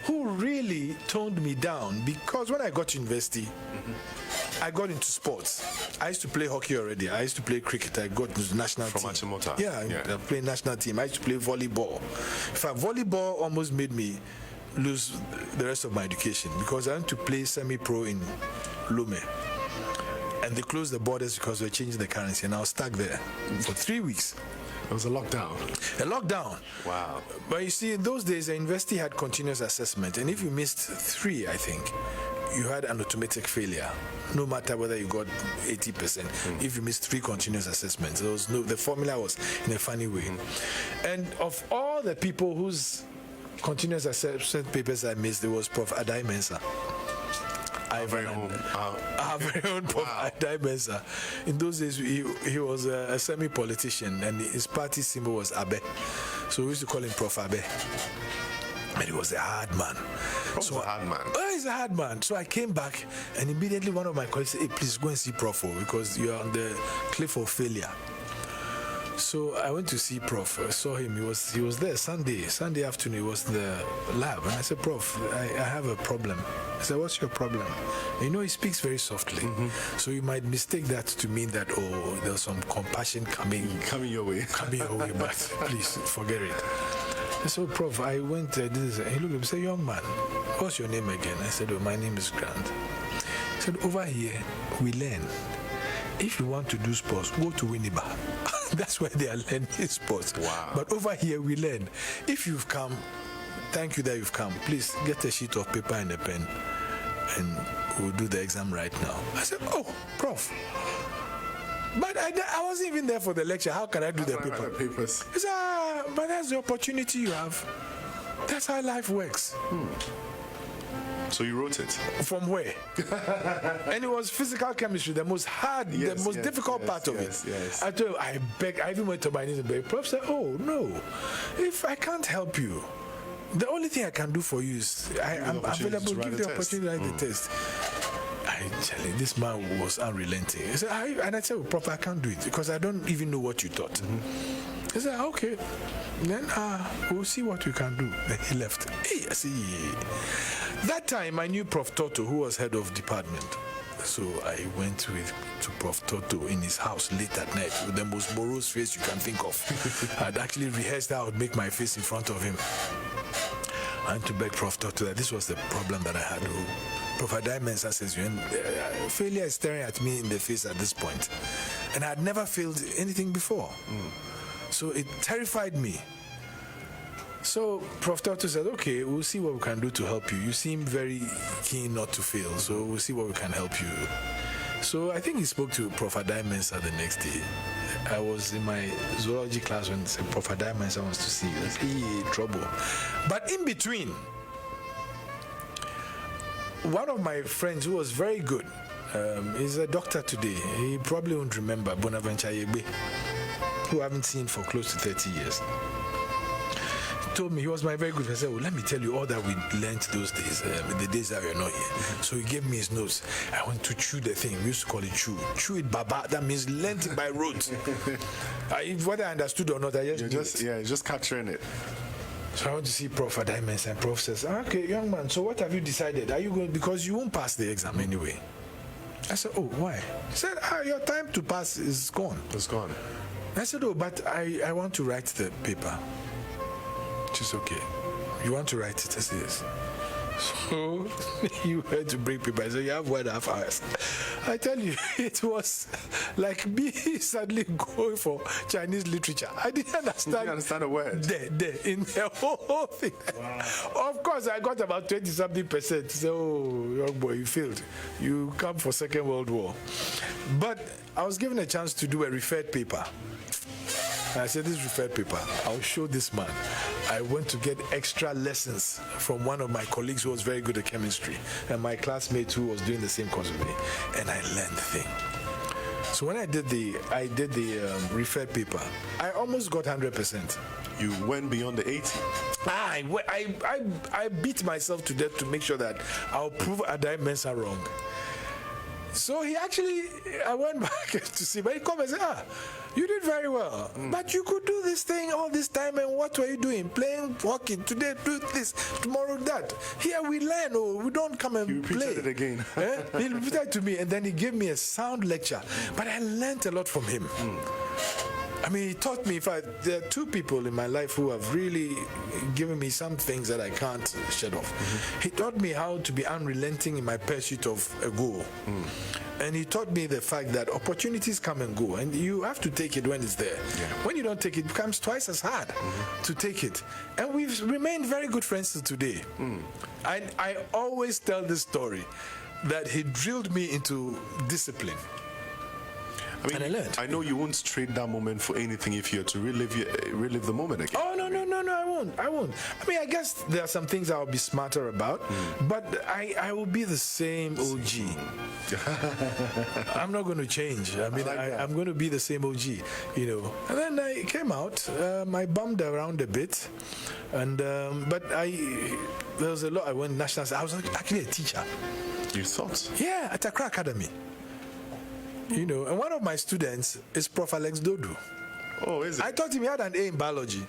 who really toned me down, because when I got to university, I got into sports. I used to play hockey already. I used to play cricket. I got into the national team. From Achimota? Yeah, I played national team. I used to play volleyball. In fact, volleyball almost made me lose the rest of my education because I went to play semi-pro in Lome. And they closed the borders because they were changing the currency, and I was stuck there for 3 weeks. It was a lockdown. A lockdown. Wow. But you see, in those days, the university had continuous assessment, and if you missed 3, I think, you had an automatic failure, no matter whether you got 80%. If you missed 3 continuous assessments, the formula was in a funny way. And of all the people whose continuous assessment papers I missed, there was Prof. Adai Mensah. Our very own Prof. Adai Mensah. In those days, he was a semi-politician, and his party symbol was Abe. So we used to call him Prof. Abe. And he was a hard man. He's a hard man. He's a hard man. So I came back, and immediately one of my colleagues said, hey, please go and see Prof. because you're on the cliff of failure. So I went to see Prof. I saw him. He was there Sunday afternoon. He was in the lab, and I said, Prof, I have a problem. I said, what's your problem? And he speaks very softly, so you might mistake that to mean that there's some compassion coming your way, but please forget it. I said, Prof, I went did this. And he looked at me and said, young man, what's your name again? I said, my name is Grant. He said, over here we learn. if you want to do sports, go to Winneba. That's where they are learning sports. Wow. But over here we learn. If you've come, thank you that you've come. Please get a sheet of paper and a pen, and we'll do the exam right now. I said, oh, Prof. But I wasn't even there for the lecture. How can I do the papers? He said, but that's the opportunity you have. That's how life works. So you wrote it? From where? And it was physical chemistry, the most hard, the most difficult part of it. Yes. I told him, I even went to my knees and begged. Prof said, oh, no. If I can't help you, the only thing I can do for you is I'm available, give the opportunity to write the test. Actually, this man was unrelenting. He said, and I said, well, Prof, I can't do it because I don't even know what you taught. He said, okay, then we'll see what we can do. Then he left. Hey, I see. That time I knew Prof Toto, who was head of department. So I went to Prof Toto in his house late at night with the most morose face you can think of. I'd actually rehearsed how I would make my face in front of him. I had to beg Prof Toto that this was the problem that I had. Prof Adai says, failure is staring at me in the face at this point. And I had never failed anything before. So it terrified me. So Prof Toto said, okay, we'll see what we can do to help you. You seem very keen not to fail, so we'll see what we can help you. So I think he spoke to Prof Adai Mensah the next day. I was in my zoology class when Prof Adai Mensah wants to see you. I said, trouble. But in between, one of my friends who was very good, is a doctor today. He probably won't remember, Bonaventure Yegbe, who I haven't seen for close to 30 years. He told me, he was my very good friend. I said, well, let me tell you all that we learned those days, the days that we were not here. So he gave me his notes. I went to chew the thing. We used to call it chew. Chew it, baba. That means learned it by rote. Whether I understood or not, I just you're just capturing it. So I went to see Prof Adai Mensah, and Prof says, okay, young man, so what have you decided? Are you going, because you won't pass the exam anyway. I said, oh, why? He said, your time to pass is gone. It's gone. I said, oh, but I want to write the paper. Which is okay. You want to write it? I said, yes. So you had to bring paper. So you have 1.5 hours. I tell you, it was like me suddenly going for Chinese literature. I didn't understand a word. There, in the whole thing. Wow. Of course, I got about 20-something%. So, young boy, you failed. You come for Second World War. But I was given a chance to do a referred paper. And I said, this referred paper, I'll show this man. I went to get extra lessons from one of my colleagues who was very good at chemistry, and my classmate who was doing the same course with me, and I learned the thing. So when I did the referred paper, I almost got 100%. You went beyond the 80. I beat myself to death to make sure that I'll prove Adai Mensah wrong. So he actually, I went back to see, but he came and said, you did very well, but you could do this thing all this time, and what were you doing? Playing hockey, today do this, tomorrow that. Here we learn, we don't come and play. You repeated it again. He repeated it to me, and then he gave me a sound lecture, but I learned a lot from him. I mean, he taught me, in fact, there are two people in my life who have really given me some things that I can't shed off. He taught me how to be unrelenting in my pursuit of a goal. And he taught me the fact that opportunities come and go, and you have to take it when it's there. Yeah. When you don't take it, it becomes twice as hard to take it. And we've remained very good friends till today. I always tell this story, that he drilled me into discipline. I mean, and I learned. I know you won't trade that moment for anything if you had to relive the moment again. Oh, no, I won't. I mean, I guess there are some things I'll be smarter about, but I will be the same OG. I'm not going to change. I mean, I'm going to be the same OG, you know. And then I came out, I bummed around a bit, and but there was a lot. I went national. I was actually a teacher. You thought? Yeah, at Accra Academy. You know, and one of my students is Prof. Alex Dodu. Oh, is it? I thought he had an A in biology.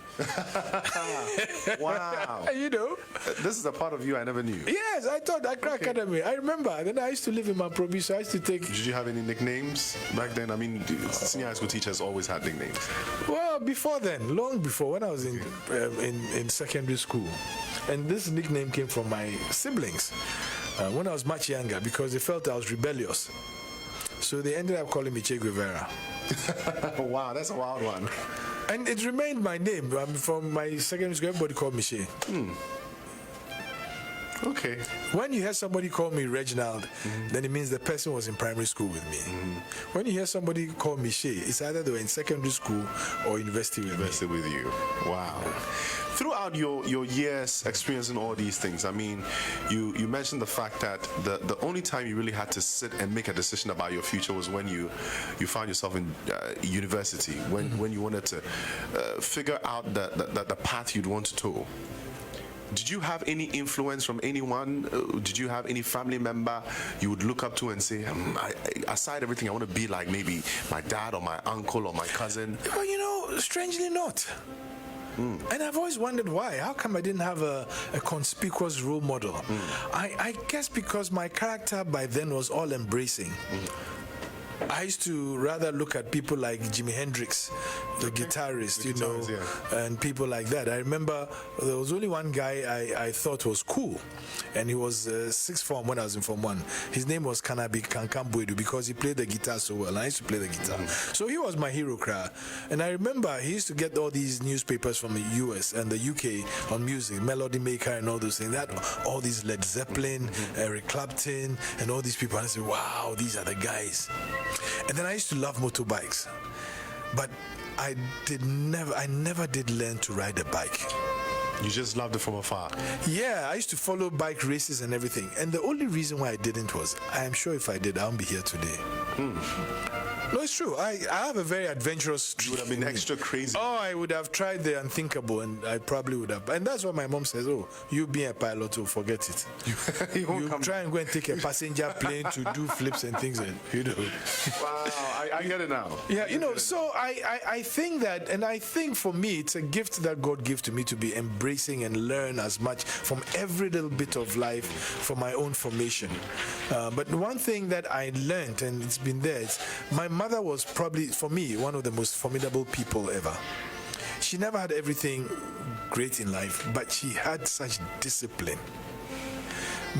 Wow. You know? This is a part of you I never knew. Yes, I thought Accra Academy. I remember. Then I used to live in Maprobi, so I used to take... Did you have any nicknames back then? I mean, senior high school teachers always had nicknames. Well, before then, long before, when I was in secondary school. And this nickname came from my siblings when I was much younger, because they felt I was rebellious. So they ended up calling me Che Guevara. Wow, that's a wild one. And it remained my name. From my secondary school, everybody called me Che. Okay. When you hear somebody call me Reginald, then it means the person was in primary school with me. When you hear somebody call me Che, it's either they were in secondary school or university with you. Wow. Throughout your years experiencing all these things, I mean, you mentioned the fact that the only time you really had to sit and make a decision about your future was when you found yourself in university, when you wanted to figure out the path you'd want to tour. Did you have any influence from anyone? Did you have any family member you would look up to and say, aside everything, I want to be like maybe my dad or my uncle or my cousin? Well, strangely not. And I've always wondered why. How come I didn't have a conspicuous role model? I guess because my character by then was all embracing. I used to rather look at people like Jimi Hendrix, the guitarist, and people like that. I remember there was only one guy I thought was cool, and he was sixth form when I was in Form 1. His name was Kanabi Kankambuedu because he played the guitar so well, and I used to play the guitar. So he was my hero crowd. And I remember he used to get all these newspapers from the US and the UK on music, Melody Maker and all those things. That all these Led Zeppelin, Eric Clapton, and all these people. And I said, wow, these are the guys. And then I used to love motorbikes, but I never did learn to ride a bike. You just loved it from afar. Yeah, I used to follow bike races and everything. And the only reason why I didn't was, I am sure if I did, I wouldn't be here today. No, it's true. I have a very adventurous streak. You would have been extra crazy. Oh, I would have tried the unthinkable, and I probably would have. And that's what my mom says, oh, you being a pilot, forget it. You try and go and take a passenger plane to do flips and things, and, Wow, I get it now. Yeah, so I think that, and I think for me, it's a gift that God gave to me to be embracing and learn as much from every little bit of life for my own formation. But one thing that I learned, and it's been there, it's my mother was probably, for me, one of the most formidable people ever. She never had everything great in life, but she had such discipline.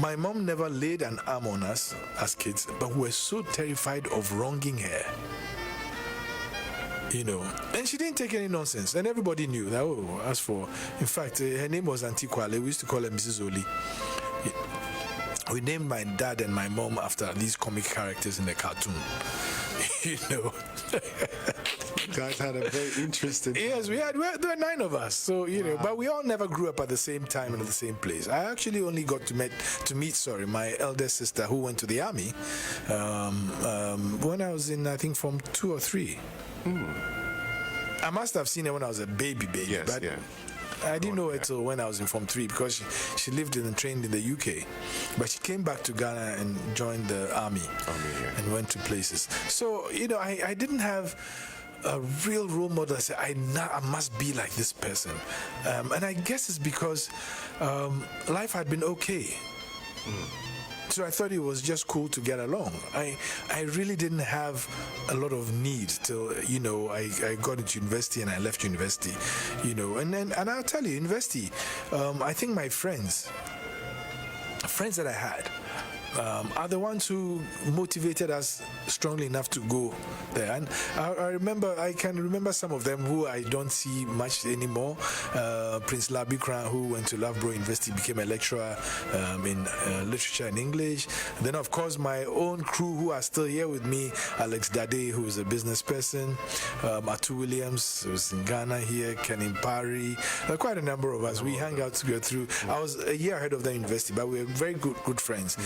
My mom never laid an arm on us as kids, but we were so terrified of wronging her. And she didn't take any nonsense, and everybody knew that. In fact, her name was Auntie Kwale. We used to call her Mrs. Oli. We named my dad and my mom after these comic characters in the cartoon. You guys had a very interesting. Yes, there were 9 of us. So but we all never grew up at the same time and at the same place. I actually only got to meet my elder sister who went to the army when I was in, I think, Form 2 or 3. I must have seen her when I was a baby. Yes, but I didn't know her till when I was in Form 3 because she lived and trained in the UK. But she came back to Ghana and joined the army and went to places. So, I didn't have a real role model. I said, I must be like this person. And I guess it's because life had been okay. So I thought it was just cool to get along. I really didn't have a lot of need till I got into university and I left university, and I'll tell you, university, I think my friends that I had are the ones who motivated us strongly enough to go there. And I can remember some of them who I don't see much anymore. Prince Labikran, who went to Loughborough University, became a lecturer in literature and English. Then, of course, my own crew who are still here with me, Alex Dade, who is a business person, Atu Williams, who's in Ghana here, Kenin Pari, quite a number of us. We hang out together through. I was a year ahead of the university, but we were very good friends.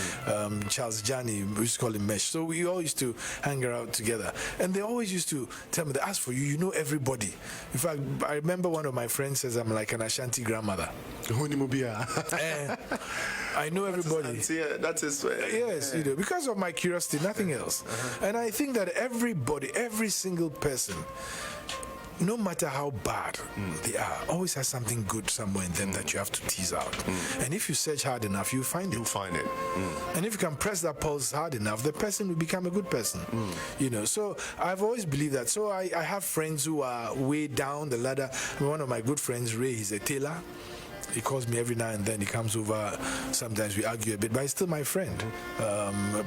Charles Jani, we used to call him Mesh. So we all used to hang out together. And they always used to tell me, as for you, you know everybody. In fact, I remember one of my friends says I'm like an Ashanti grandmother. I know everybody. That is yes, because of my curiosity, nothing else. And I think that everybody, every single person, no matter how bad they are, always has something good somewhere in them that you have to tease out. And if you search hard enough, you'll find it. You'll find it. And if you can press that pulse hard enough, the person will become a good person. So I've always believed that. So I have friends who are way down the ladder. One of my good friends, Ray, he's a tailor. He calls me every now and then. He comes over. Sometimes we argue a bit, but he's still my friend.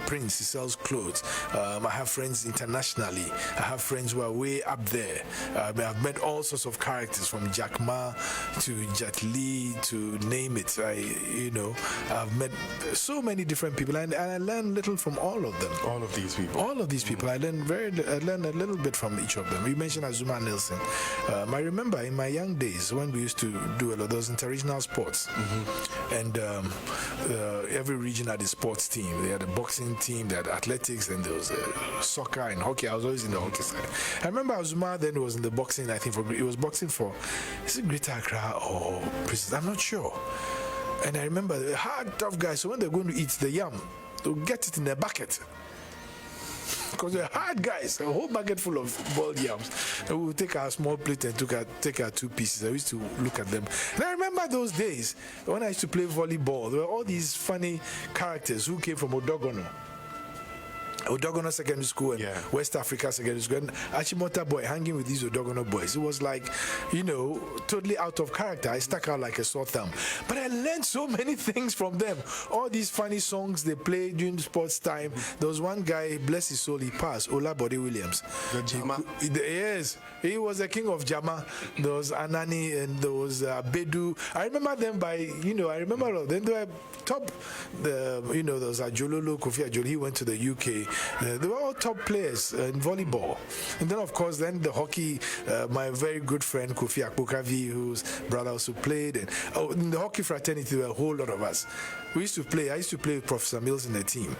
Prince, he sells clothes. I have friends internationally. I have friends who are way up there. I've met all sorts of characters, from Jack Ma to Jet Li to name it. I've met so many different people, and I learn little from all of them. All of these people. All of these people. I learn a little bit from each of them. You mentioned Azuma Nelson. I remember in my young days when we used to do a lot of those interregional sports, and every region had a sports team. They had a boxing team, they had athletics, and there was soccer and hockey. I was always in the hockey side. I remember Azuma then was in the boxing. I think it was boxing for, is it Greater Accra or Prisons? I'm not sure. And I remember the hard, tough guys. So when they're going to eat the yam, they'll get it in a bucket. Because they're hard guys, a whole bucket full of boiled yams. And we would take our small plate and take our 2 pieces. I used to look at them. And I remember those days when I used to play volleyball. There were all these funny characters who came from Odogono Secondary School and West Africa Secondary School, and Achimota boy hanging with these Odogono boys. It was like, totally out of character. I stuck out like a sore thumb. But I learned so many things from them. All these funny songs they played during sports time. There was one guy, bless his soul, he passed, Ola Bode Williams. The Jama? Yes, he was the king of Jama. There was Anani and there was Bedu. I remember them I remember all of them. They were top, there was Ajololo, Kofi Ajolo, he went to the UK. They were all top players in volleyball. And then, of course, the hockey, my very good friend Kofi Akpokavi, whose brother also played. And in the hockey fraternity, there were a whole lot of us. I used to play with Professor Mills in the team.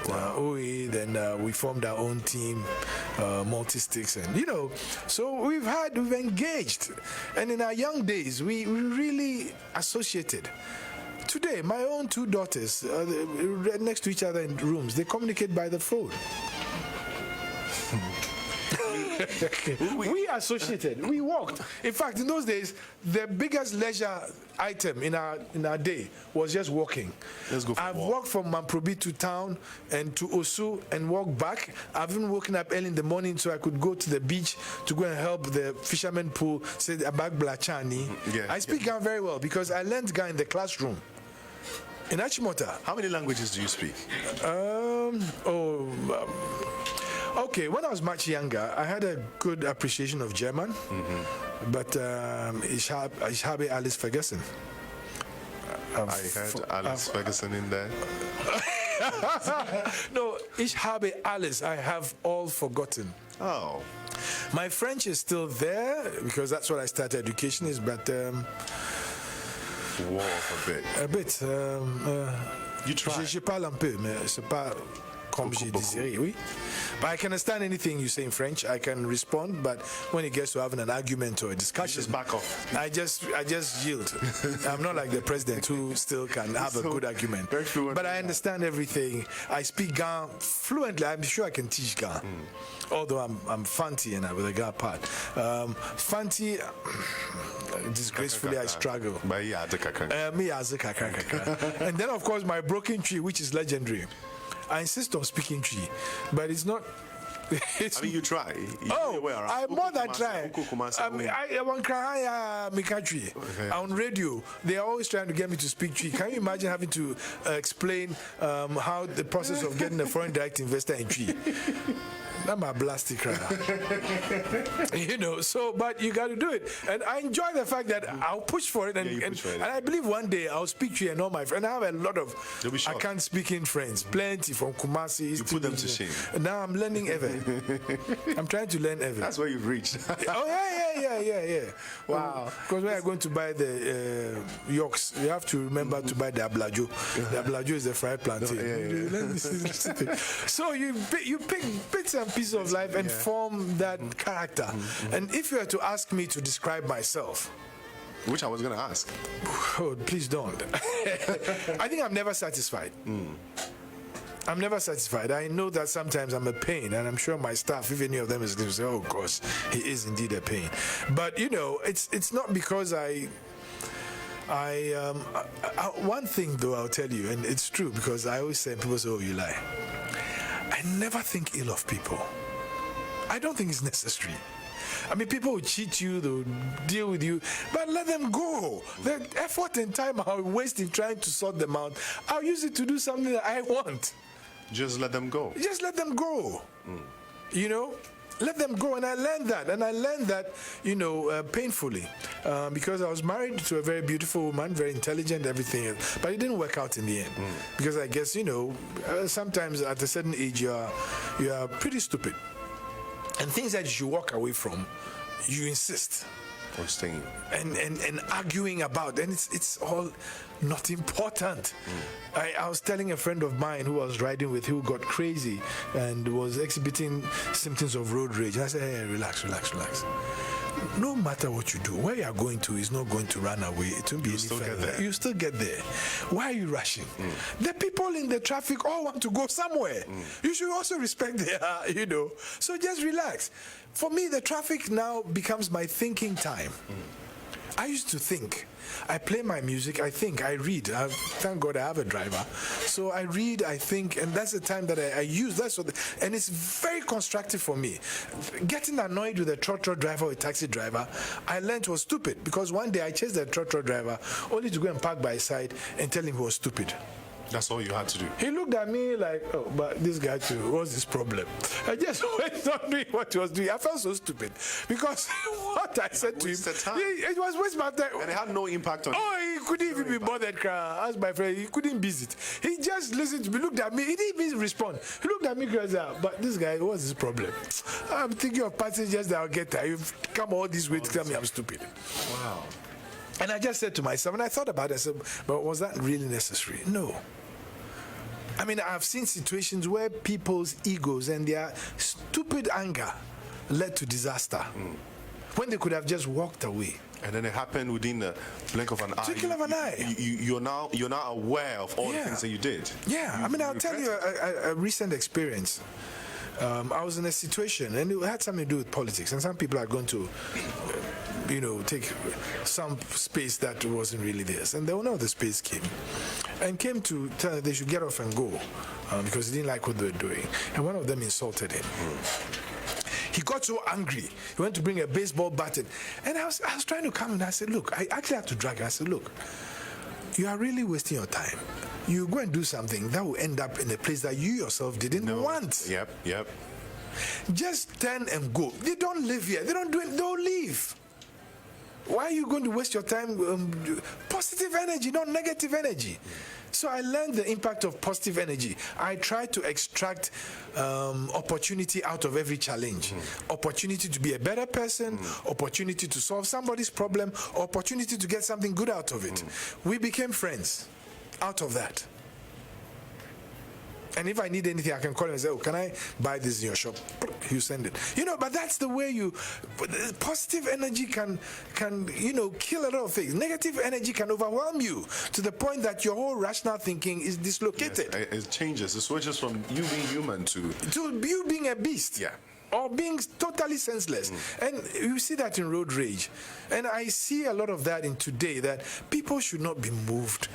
Wow. Then we formed our own team, Multi-Sticks, and so we've engaged. And in our young days, we really associated. Today, my own 2 daughters, next to each other in rooms, they communicate by the phone. We associated. We walked. In fact, in those days, the biggest leisure item in our day was just walking. Let's go for I've a walk. walked from Mamprobi to town and to Osu and walked back. I've even woken up early in the morning so I could go to the beach to go and help the fishermen pool, say Abag Blachani. I speak Ga very well because I learned Ga in the classroom. In Achimota. How many languages do you speak? Okay, when I was much younger, I had a good appreciation of German, but ich habe Alice Ferguson. I heard Alice Ferguson in there. No, ich habe alles. I have all forgotten. Oh. My French is still there because that's what I started education is, but a bit. You try. Je parle un peu, mais c'est pas comme je désirais, oui. But I can understand anything you say in French. I can respond, but when it gets to having an argument or a discussion, just back off. I just yield. I'm not like the president who still can have a good argument. Very fluent. But I understand everything. I speak Ga fluently. I'm sure I can teach Ga. Although I'm Fanti and with a Ga part. Fanti, disgracefully, I struggle. And then, of course, my broken tree, which is legendary. I insist on speaking tree, but it's not. You try. I more than try. On radio, they are always trying to get me to speak tree. Can you imagine having to explain how the process of getting a foreign direct investor in tree? I'm a blasty cry. So, but you got to do it. And I enjoy the fact that I'll push for it. And I believe one day I'll speak to you and all my friends. I have a lot of I can't speak in friends. Plenty from Kumasi. You put them to shame. Now I'm learning ever. I'm trying to learn ever. That's where you've reached. Yeah. Wow. Because when you're going to buy the yolks, you have to remember to buy the ablajo. The ablajo is the fried plantain. So you pick bits and pieces of life and form that character. And if you were to ask me to describe myself, which I was going to ask. Oh, please don't. I think I'm never satisfied. I'm never satisfied. I know that sometimes I'm a pain, and I'm sure my staff, if any of them is going to say, "Oh gosh, he is indeed a pain," but it's not because one thing though I'll tell you, and it's true because I always say, people say, "Oh, you lie." I never think ill of people. I don't think it's necessary. I mean, people will cheat you, they'll deal with you, but let them go. The effort and time I'll waste in trying to sort them out, I'll use it to do something that I want. Just let them go. Just let them go. You know? Let them go. And I learned that, painfully, because I was married to a very beautiful woman, very intelligent, everything else. But it didn't work out in the end. Because I guess, sometimes at a certain age, you are pretty stupid. And things that you should walk away from, you insist. Or staying. And arguing about, and it's all not important. I was telling a friend of mine who I was riding with, who got crazy and was exhibiting symptoms of road rage. And I said, hey, relax. No matter what you do, where you are going to is not going to run away. It won't be any further. You still get there. Why are you rushing? The people in the traffic all want to go somewhere. You should also respect their, So just relax. For me, the traffic now becomes my thinking time. I used to think. I play my music, I think, I read. Thank God I have a driver. So I read, I think, and that's the time that I use. And it's very constructive for me. Getting annoyed with a trotro driver or a taxi driver, I learned was stupid. Because one day I chased the trotro driver only to go and park by his side and tell him he was stupid. That's all you had to do. He looked at me like, oh, but this guy too, what's his problem? I just went on doing what he was doing. I felt so stupid because what I said to him, it was waste my time. And it had no impact on him. Oh, he couldn't even be bothered. Ask my friend, he couldn't visit. He just listened to me, looked at me, he didn't even respond. He looked at me because, but this guy, what's his problem? I'm thinking of passengers that I'll get there. You've come all this way to tell me I'm stupid. Wow. And I just said to myself, and I thought about it, I said, but was that really necessary? No. I mean, I've seen situations where people's egos and their stupid anger led to disaster when they could have just walked away. And then it happened within a blink of an eye. Twinkle of an eye. You're now aware of all the things that you did. Yeah, I mean, I'll tell you a recent experience. I was in a situation, and it had something to do with politics, and some people are going to, take some space that wasn't really theirs. And the owner of the space came to tell them they should get off and go because he didn't like what they were doing. And one of them insulted him. He got so angry. He went to bring a baseball bat in. And I was trying to calm him. I said, look, I actually had to drag him. I said, look, you are really wasting your time. You go and do something that will end up in a place that you yourself didn't want. Yep. Just turn and go. They don't live here. They don't do it. They'll leave. Why are you going to waste your time? Positive energy, not negative energy. So I learned the impact of positive energy. I try to extract opportunity out of every challenge. Opportunity to be a better person, opportunity to solve somebody's problem, opportunity to get something good out of it. We became friends out of that. And if I need anything, I can call him and say, oh, can I buy this in your shop? You send it. But that's the way positive energy can kill a lot of things. Negative energy can overwhelm you to the point that your whole rational thinking is dislocated. Yes, it changes. It switches from you being human to you being a beast. Yeah. Or being totally senseless. And you see that in road rage. And I see a lot of that in today, that people should not be moved.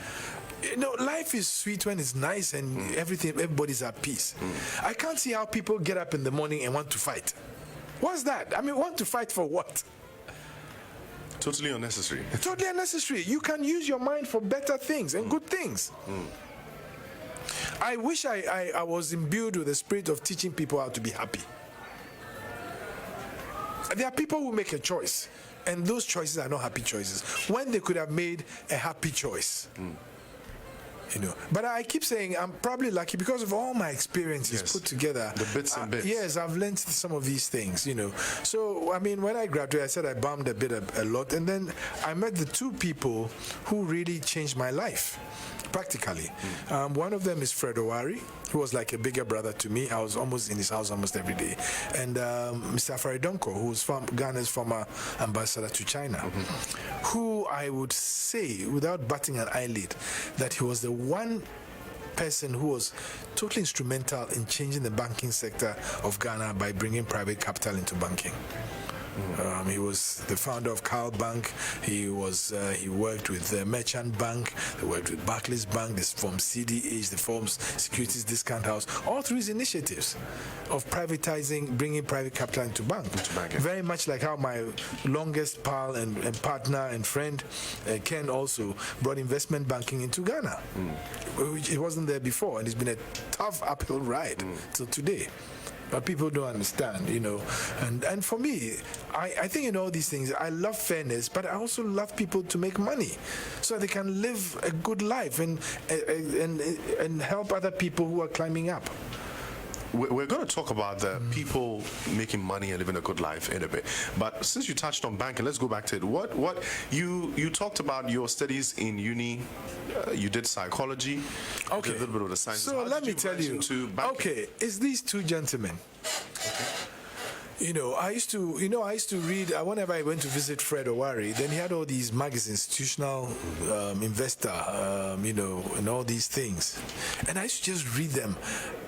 Life is sweet when it's nice and everybody's at peace. I can't see how people get up in the morning and want to fight. What's that? I mean, want to fight for what? Totally unnecessary. Totally unnecessary. You can use your mind for better things and good things. I wish I was imbued with the spirit of teaching people how to be happy. There are people who make a choice, and those choices are not happy choices, when they could have made a happy choice. But I keep saying I'm probably lucky because of all my experiences put together. The bits and bits. Yes, I've learned some of these things, So, I mean, when I graduated, I said I bummed a lot. And then I met the two people who really changed my life, practically. One of them is Fred Owari, who was like a bigger brother to me. I was almost in his house almost every day. And Mr. Faridonko, who's Ghana's former ambassador to China, who I would say, without batting an eyelid, that he was the one person who was totally instrumental in changing the banking sector of Ghana by bringing private capital into banking. He was the founder of Carl Bank. He worked with Merchant Bank. He worked with Barclays Bank. This formed CDH, the forms Securities Discount House. All through his initiatives of privatizing, bringing private capital into bank. Very much like how my longest pal and partner and friend Ken also brought investment banking into Ghana. It wasn't there before, and it's been a tough uphill ride till today. But people don't understand, And for me, I think in all these things, I love fairness, but I also love people to make money so they can live a good life and help other people who are climbing up. We're going to talk about the people making money and living a good life in a bit. But since you touched on banking, let's go back to it. What you talked about your studies in uni. You did psychology. Okay. You did a little bit of the science. So let me tell you. Okay, it's these two gentlemen. Okay. I used to read whenever I went to visit Fred Owari. Then he had all these magazines, Institutional Investor, and all these things. And I used to just read them,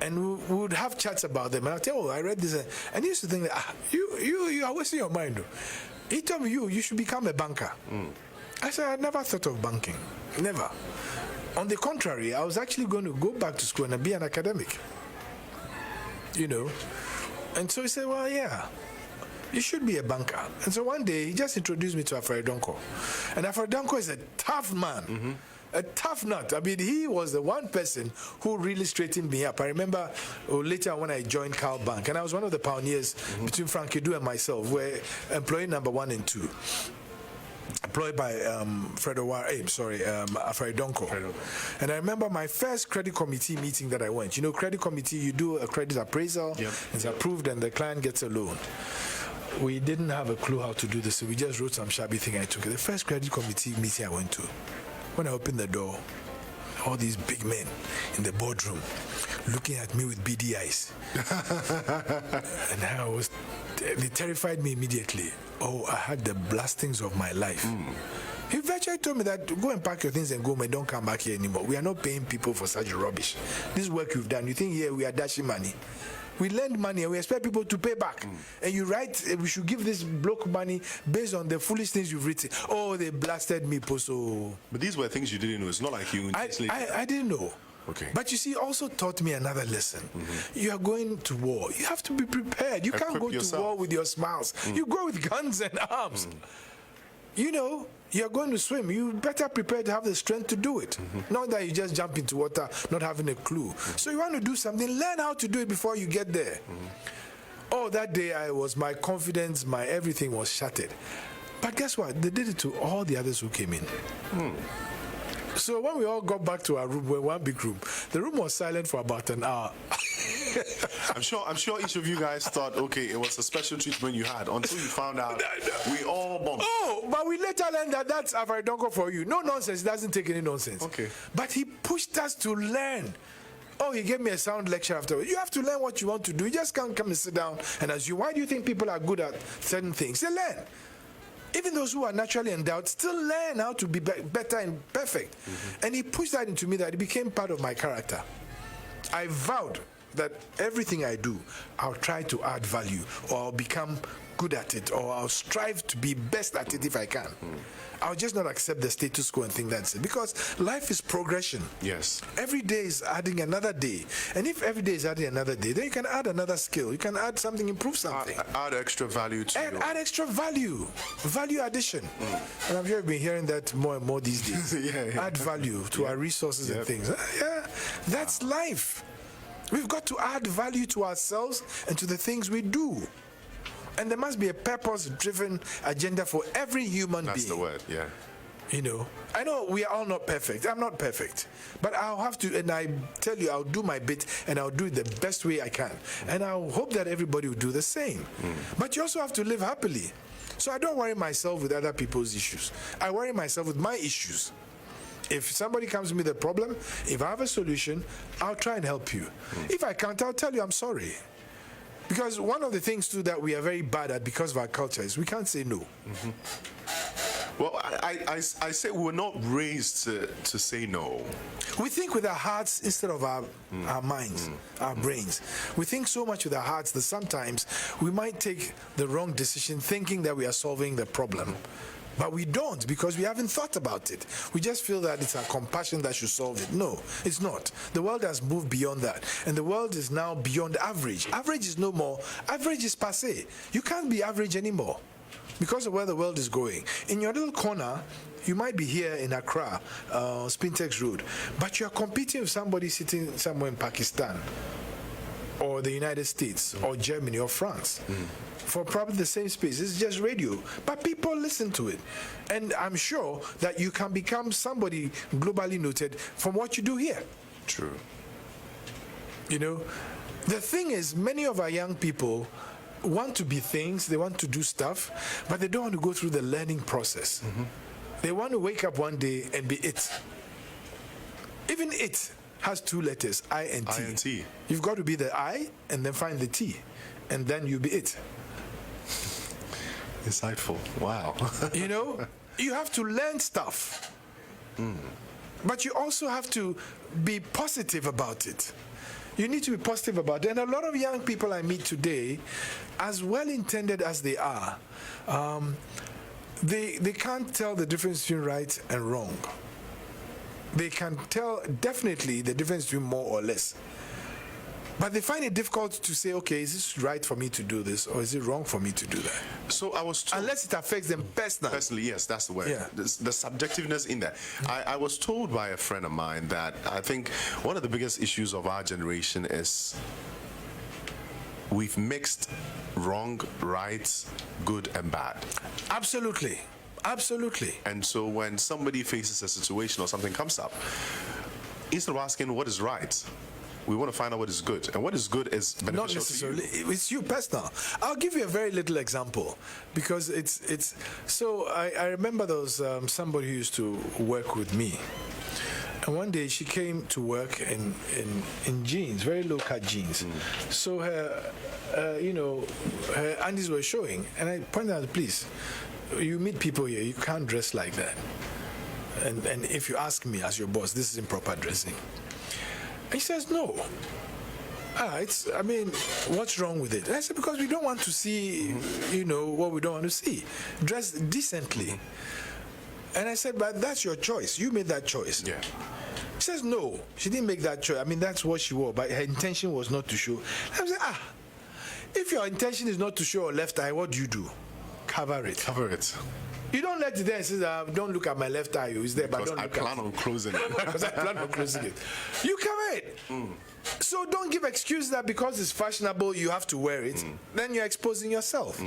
and we would have chats about them. And I'd tell, I read this, and he used to think that you are wasting your mind. He told me you should become a banker. I said I never thought of banking, never. On the contrary, I was actually going to go back to school and be an academic. And so he said, well, yeah, you should be a banker. And so one day, he just introduced me to Afredonko. And Afredonko is a tough man, a tough nut. I mean, he was the one person who really straightened me up. I remember later when I joined Carl Bank, and I was one of the pioneers between Frank Edu and myself, were employee number 1 and 2. Employed by Afredonko. And I remember my first credit committee meeting that I went. Credit committee, you do a credit appraisal, it's approved, and the client gets a loan. We didn't have a clue how to do this, so we just wrote some shabby thing. I took it. The first credit committee meeting I went to, when I opened the door, all these big men in the boardroom looking at me with beady eyes. And they terrified me immediately. I had the blastings of my life. He virtually told me that go and pack your things and go, man, don't come back here anymore. We are not paying people for such rubbish. This work you've done, you think here we are dashing money. We lend money and we expect people to pay back. And you write, we should give this bloke money based on the foolish things you've written. They blasted me, Poso. But these were things you didn't know. It's not like you... I didn't know. Okay. But you see, also taught me another lesson. You are going to war. You have to be prepared. You can't go to war with your smiles. You go with guns and arms. You're going to swim. You better prepare to have the strength to do it. Not that you just jump into water not having a clue. So you want to do something, learn how to do it before you get there. That day my confidence, my everything was shattered. But guess what? They did it to all the others who came in. So when we all got back to our room, one big room, the room was silent for about an hour. I'm sure each of you guys thought, okay, it was a special treatment you had until you found out we all bombed. But we later learned that that's Afredonko for you. No nonsense, doesn't take any nonsense. Okay. But he pushed us to learn. He gave me a sound lecture afterwards. You have to learn what you want to do. You just can't come and sit down and ask you, why do you think people are good at certain things? They learn. Even those who are naturally endowed still learn how to be better and perfect. And he pushed that into me that it became part of my character. I vowed that everything I do, I'll try to add value, or I'll become good at it, or I'll strive to be best at it if I can. I'll just not accept the status quo and think that's it. Because life is progression. Yes. Every day is adding another day. And if every day is adding another day, then you can add another skill. You can add something, improve something. Add extra value to and add extra value. Value addition. And I'm sure you've been hearing that more and more these days. Add value to our resources and things. That's life. We've got to add value to ourselves and to the things we do. And there must be a purpose-driven agenda for every human being. That's the word, yeah. I know we are all not perfect. I'm not perfect. But I'll have to, and I tell you, I'll do my bit, and I'll do it the best way I can. And I'll hope that everybody will do the same. But you also have to live happily. So I don't worry myself with other people's issues. I worry myself with my issues. If somebody comes to me with a problem, if I have a solution, I'll try and help you. If I can't, I'll tell you I'm sorry. Because one of the things too that we are very bad at because of our culture is we can't say no. Well, I say we're not raised to say no. We think with our hearts instead of our minds, our brains. We think so much with our hearts that sometimes we might take the wrong decision thinking that we are solving the problem. But we don't, because we haven't thought about it. We just feel that it's our compassion that should solve it. No, it's not. The world has moved beyond that. And the world is now beyond average. Average is no more. Average is passé. You can't be average anymore because of where the world is going. In your little corner, you might be here in Accra, Spintex Road, but you're competing with somebody sitting somewhere in Pakistan or the United States or Germany or France. For probably the same space. It's just radio. But people listen to it. And I'm sure that you can become somebody globally noted from what you do here. True. You know, the thing is, many of our young people want to be things, they want to do stuff, but they don't want to go through the learning process. They want to wake up one day and be it. Even it has two letters, I and T. I and T. You've got to be the I and then find the T, and then you'll be it. Insightful. Wow. You know, you have to learn stuff. But you also have to be positive about it. You need to be positive about it. And a lot of young people I meet today, as well-intended as they are, they can't tell the difference between right and wrong. They can tell definitely the difference between more or less. But they find it difficult to say, okay, is this right for me to do this, or is it wrong for me to do that? So I was told, unless it affects them personally. Personally, yes, that's the word. Yeah. The subjectiveness in that. I was told by a friend of mine that I think one of the biggest issues of our generation is we've mixed wrong, right, good, and bad. Absolutely. Absolutely. And so when somebody faces a situation or something comes up, instead of asking what is right, we want to find out what is good. And what is good is beneficial. Not necessarily. To you. It's you personal. I'll give you a very little example because it's so I remember there was somebody who used to work with me. And one day she came to work in jeans, very low-cut jeans. So her, her undies were showing. And I pointed out, please, you meet people here, you can't dress like that. And if you ask me as your boss, this is improper dressing. He says, no. What's wrong with it? And I said, because we don't want to see, what we don't want to see. Dress decently. And I said, but that's your choice. You made that choice. Yeah. He says, no, she didn't make that choice. That's what she wore, but her intention was not to show. I was like, if your intention is not to show your left eye, what do? Cover it. Cover it. You don't let it there and say, don't look at my left eye. It's there, because but don't look I plan on closing it. Because I plan on closing it. You cover it. So don't give excuse that because it's fashionable, you have to wear it. Then you're exposing yourself.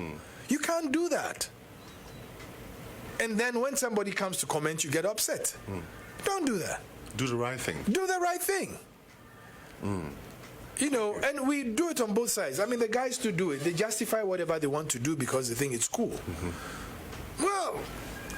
You can't do that. And then when somebody comes to comment, you get upset. Don't do that. Do the right thing. Do the right thing. And we do it on both sides. The guys to do it, they justify whatever they want to do because they think it's cool. Well,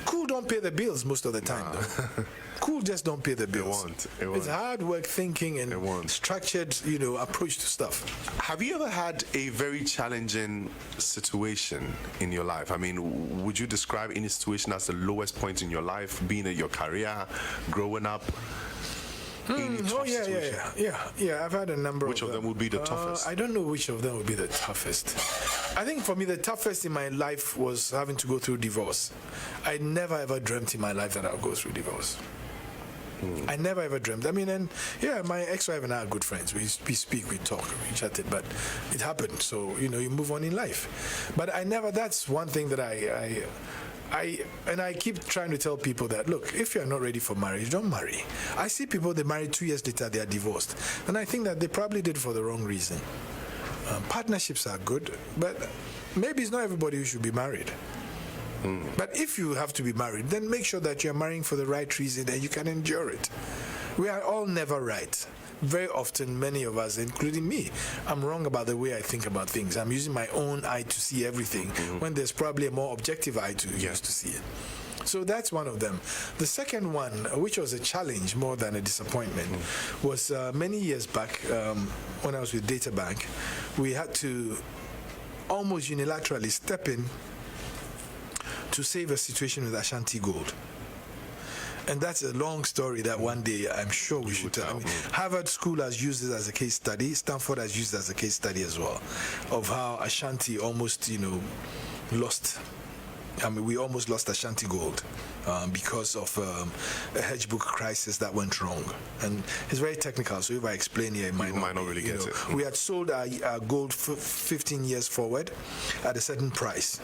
cool don't pay the bills most of the time, though. Cool just don't pay the bills. It won't. It's hard work thinking and structured, approach to stuff. Have you ever had a very challenging situation in your life? Would you describe any situation as the lowest point in your life, being in your career, growing up? Yeah. I've had a number. Which of them would be the toughest? I don't know which of them would be the toughest. I think for me, the toughest in my life was having to go through divorce. I never ever dreamt in my life that I would go through divorce. I never ever dreamt. My ex-wife and I are good friends. We speak, we talk, we chatted, but it happened. So, you move on in life. But that's one thing that I keep trying to tell people that, look, if you're not ready for marriage, don't marry. I see people, they marry 2 years later, they are divorced. And I think that they probably did for the wrong reason. Partnerships are good, but maybe it's not everybody who should be married. But if you have to be married, then make sure that you're marrying for the right reason and you can endure it. We are all never right. Very often, many of us, including me, I'm wrong about the way I think about things. I'm using my own eye to see everything when there's probably a more objective eye to use to see it. So that's one of them. The second one, which was a challenge more than a disappointment, was many years back when I was with Data Bank. We had to almost unilaterally step in to save a situation with Ashanti Gold. And that's a long story that one day I'm sure we should tell. I mean, Harvard School has used it as a case study. Stanford has used it as a case study as well, of how Ashanti almost, lost. I mean, we almost lost Ashanti Gold because of a hedge book crisis that went wrong. And it's very technical, so if I explain here, it might not really get it. We had sold our gold 15 years forward at a certain price,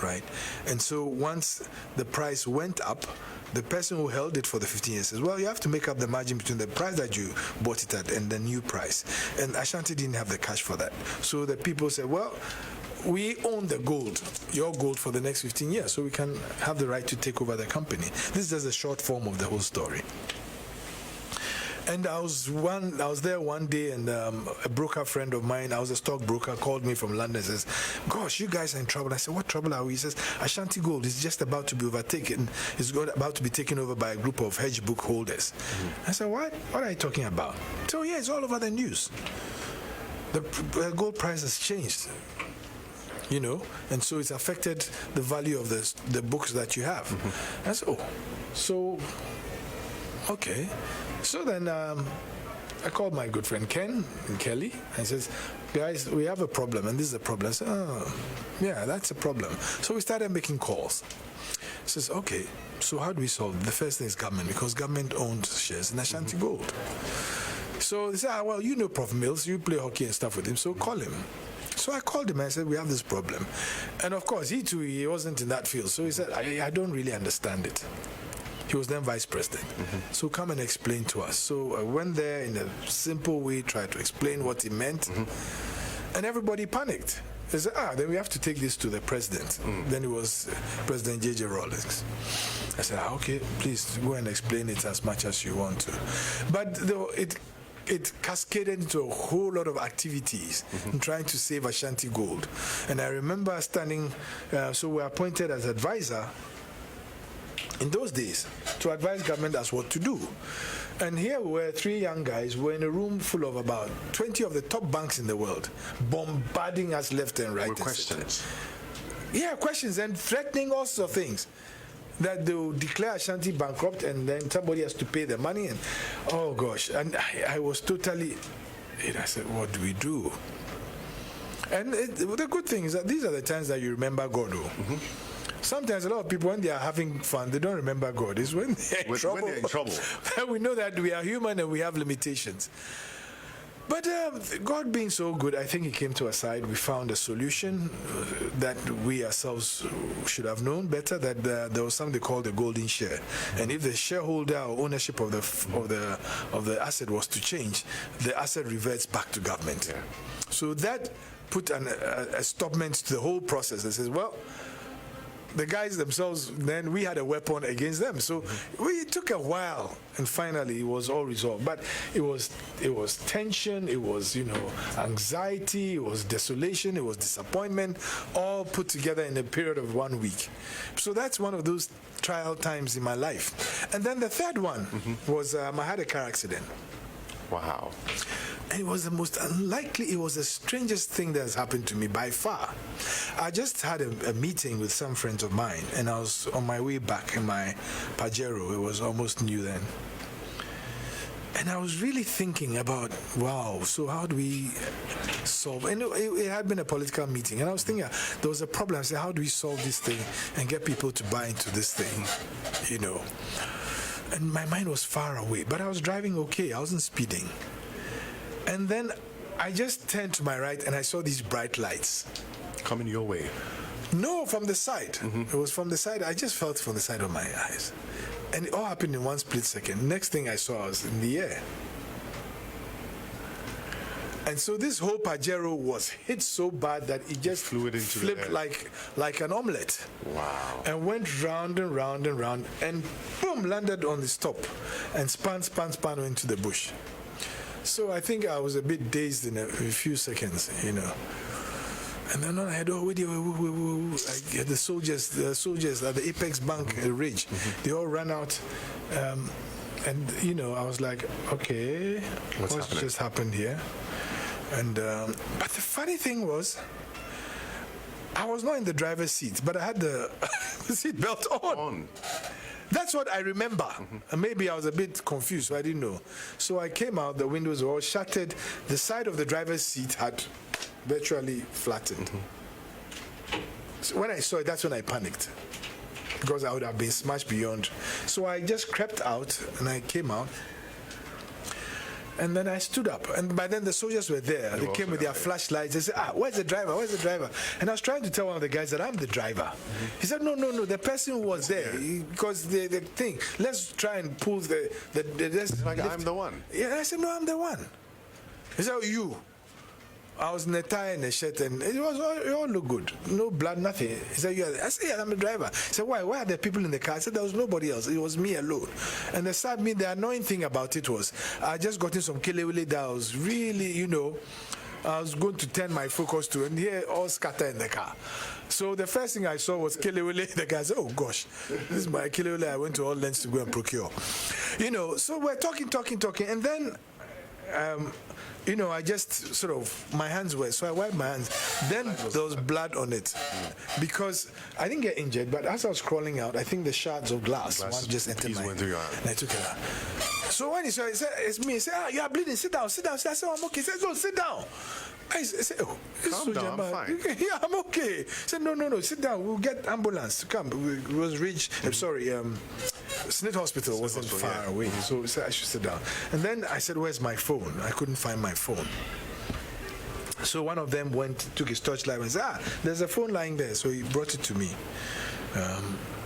right? And so once the price went up, the person who held it for the 15 years says, well, you have to make up the margin between the price that you bought it at and the new price. And Ashanti didn't have the cash for that. So the people said, well, we own the gold, your gold, for the next 15 years, so we can have the right to take over the company. This is just a short form of the whole story. And I was there one day, and a broker friend of mine, I was a stockbroker, called me from London and says, gosh, you guys are in trouble. I said, what trouble are we? He says, Ashanti Gold is just about to be overtaken. It's about to be taken over by a group of hedge book holders. I said, what? What are you talking about? So, yeah, it's all over the news. The gold price has changed. And so it's affected the value of the books that you have. I said, okay. So then I called my good friend Ken and Kelly and says, guys, we have a problem, and this is a problem. I said, oh, yeah, that's a problem. So we started making calls. He says, okay, so how do we solve it? The first thing is government, because government owns shares in Ashanti Gold. So they said, well, Prof. Mills, you play hockey and stuff with him, so call him. So I called him and I said, we have this problem. And of course, he wasn't in that field. So he said, I don't really understand it. He was then vice president. So come and explain to us. So I went there in a simple way, tried to explain what he meant. And everybody panicked. They said, then we have to take this to the president. Then it was President J.J. Rawlings. I said, okay, please go and explain it as much as you want to. But it cascaded into a whole lot of activities in trying to save Ashanti Gold. And I remember standing, so we were appointed as advisor in those days to advise government as what to do. And here we were, three young guys, were in a room full of about 20 of the top banks in the world, bombarding us left and right. With questions. Yeah, questions, and threatening all sorts of things. That they will declare Ashanti bankrupt, and then somebody has to pay the money. And oh gosh, and I was totally, I said, what do we do? And the good thing is that these are the times that you remember God. Sometimes a lot of people, when they are having fun, they don't remember God. It's when they're in trouble. When they're in trouble. We know that we are human and we have limitations. But God being so good, I think He came to our side. We found a solution that we ourselves should have known better. That there was something called the golden share, and if the shareholder or ownership of the asset was to change, the asset reverts back to government. Yeah. So that put a stopment to the whole process. It says, well, the guys themselves, then we had a weapon against them. So it took a while, and finally it was all resolved. But it was tension, it was anxiety, it was desolation, it was disappointment, all put together in a period of 1 week. So that's one of those trial times in my life. And then the third one was I had a car accident. Wow. And it was the most unlikely, it was the strangest thing that has happened to me by far. I just had a meeting with some friends of mine, and I was on my way back in my Pajero. It was almost new then. And I was really thinking about, wow, so how do we solve? And it had been a political meeting, and I was thinking there was a problem. I said, how do we solve this thing and get people to buy into this thing, And my mind was far away, but I was driving okay. I wasn't speeding. And then I just turned to my right and I saw these bright lights. Coming your way? No, from the side. It was from the side. I just felt from the side of my eyes. And it all happened in one split second. Next thing I saw, I was in the air. And so this whole Pajero was hit so bad that it just flipped like an omelette. Wow. And went round and round and round, and boom, landed on the stop and spun into the bush. So I think I was a bit dazed in a few seconds, And then I had the soldiers at the Apex Bank Ridge. They all ran out, and I was like, okay, what's just happened here? And but the funny thing was, I was not in the driver's seat, but I had the seat belt on. That's what I remember. And maybe I was a bit confused, so I didn't know. So I came out, the windows were all shuttered. The side of the driver's seat had virtually flattened. So when I saw it, that's when I panicked, because I would have been smashed beyond. So I just crept out, and I came out. And then I stood up, and by then the soldiers were there. They came with their flashlights. They said, where's the driver? Where's the driver? And I was trying to tell one of the guys that I'm the driver. He said, no, the person who was there, because the thing, let's try and pull the I'm the one. Yeah, I said, no, I'm the one. He said, you. I was in a tie and a shirt, and it all looked good. No blood, nothing. He said, I said, yeah, I'm the driver. He said, why are there people in the car? I said, there was nobody else. It was me alone. And the annoying thing about it was, I just got in some kelewele that was really, I was going to turn my focus to, and here all scatter in the car. So the first thing I saw was kelewele. The guy said, oh gosh, this is my kelewele I went to all lengths to go and procure. So we're talking, and then I just sort of, my hands were, so I wiped my hands. Then there was blood on it. Because I didn't get injured, but as I was crawling out, I think the shards of glass one just entered my hand. And I took it out. So when he said, it's me, he said, you are bleeding, sit down. I said, I'm okay. He said, no, sit down. I said, calm down, I'm fine. Yeah, I'm okay. He said, no, sit down. We'll get ambulance to come. It was Smith Hospital wasn't far away, so he said I should sit down. And then I said, where's my phone? I couldn't find my phone. So one of them took his torchlight and said, there's a phone lying there. So he brought it to me.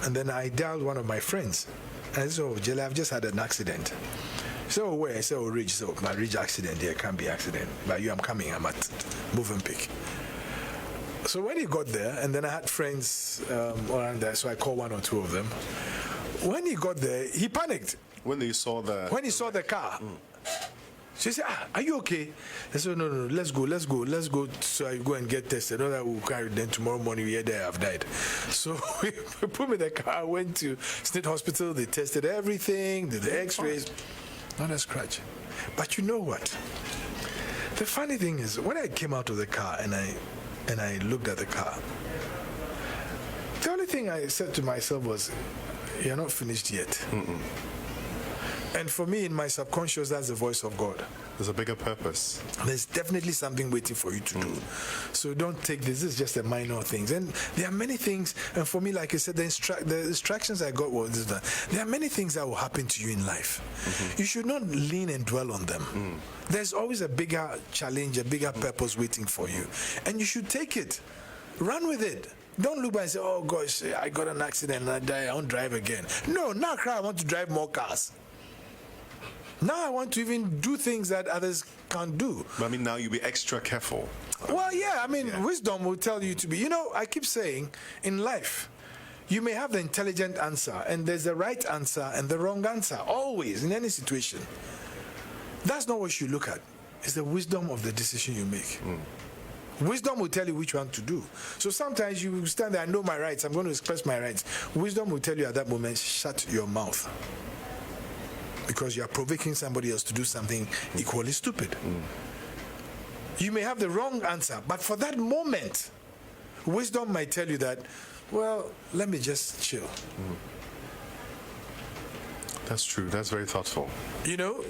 And then I dialed one of my friends. And I said, Jelly, I've just had an accident. So where? I said, Ridge. So my Ridge accident, there can't be accident. But I'm coming, I'm at Movenpick. So when he got there, and then I had friends around there, so I called one or two of them. When he got there, he panicked. When he saw the car. So he said, are you okay? I said, no, let's go. So I go and get tested. No, that will carry. Then tomorrow morning we hear that I've died. So we put me in the car, went to State Hospital. They tested everything, did the x-rays. Not a scratch. But you know what? The funny thing is, when I came out of the car and I looked at the car, the only thing I said to myself was, you're not finished yet. And for me, in my subconscious, that's the voice of God. There's a bigger purpose. There's definitely something waiting for you to do. So don't take this. This is just a minor things. And there are many things. And for me, like I said, the instructions I got was that there are many things that will happen to you in life. You should not lean and dwell on them. There's always a bigger challenge, a bigger purpose waiting for you. And you should take it. Run with it. Don't look back and say, oh gosh, I got an accident and I die, I won't drive again. No, now I want to drive more cars. Now I want to even do things that others can't do. But now you'll be extra careful. Well, wisdom will tell you to be. I keep saying, in life, you may have the intelligent answer, and there's the right answer and the wrong answer, always, in any situation. That's not what you look at. It's the wisdom of the decision you make. Wisdom will tell you which one to do. So sometimes you stand there, I know my rights, I'm going to express my rights. Wisdom will tell you at that moment, shut your mouth. Because you are provoking somebody else to do something equally stupid. You may have the wrong answer, but for that moment, wisdom might tell you that, well, let me just chill. That's true. That's very thoughtful.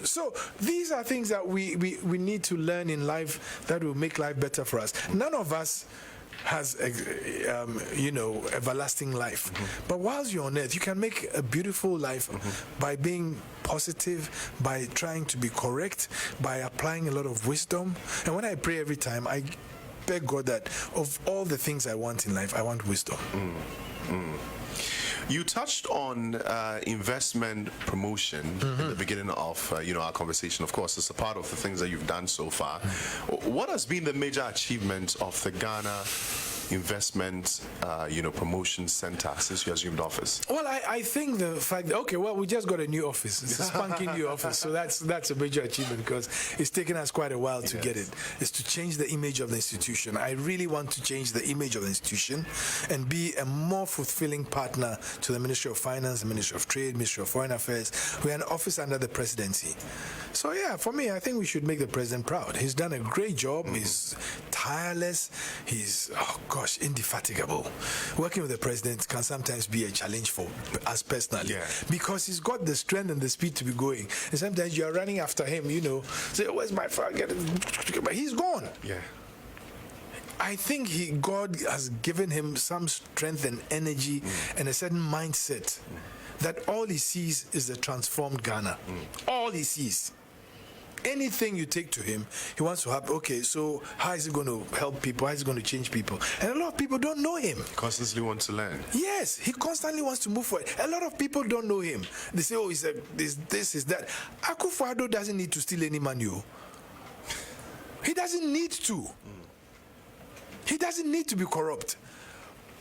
So these are things that we need to learn in life that will make life better for us. None of us has everlasting life. But whilst you're on earth, you can make a beautiful life by being positive, by trying to be correct, by applying a lot of wisdom. And when I pray every time, I beg God that of all the things I want in life, I want wisdom. You touched on investment promotion in the beginning of our conversation. Of course, it's a part of the things that you've done so far. What has been the major achievement of the Ghana Investment Promotion Center since you assumed office? Well, I think the fact that, we just got a new office. It's a spanking new office. So that's a major achievement because it's taken us quite a while to get it. It's to change the image of the institution. I really want to change the image of the institution and be a more fulfilling partner to the Ministry of Finance, the Ministry of Trade, Ministry of Foreign Affairs. We're an office under the presidency. So for me, I think we should make the president proud. He's done a great job. He's tireless. He's, gosh, indefatigable. Working with the president can sometimes be a challenge for us personally, because he's got the strength and the speed to be going. And sometimes you are running after him, say, where's my father? But he's gone. Yeah. I think God has given him some strength and energy and a certain mindset that all he sees is a transformed Ghana. All he sees. Anything you take to him, he wants to have, okay, so how is he going to help people? How is he going to change people? And a lot of people don't know him. Constantly want to learn. Yes, he constantly wants to move forward. A lot of people don't know him. They say, oh, he's this is that. Akufo-Addo doesn't need to steal any money. He doesn't need to. He doesn't need to be corrupt.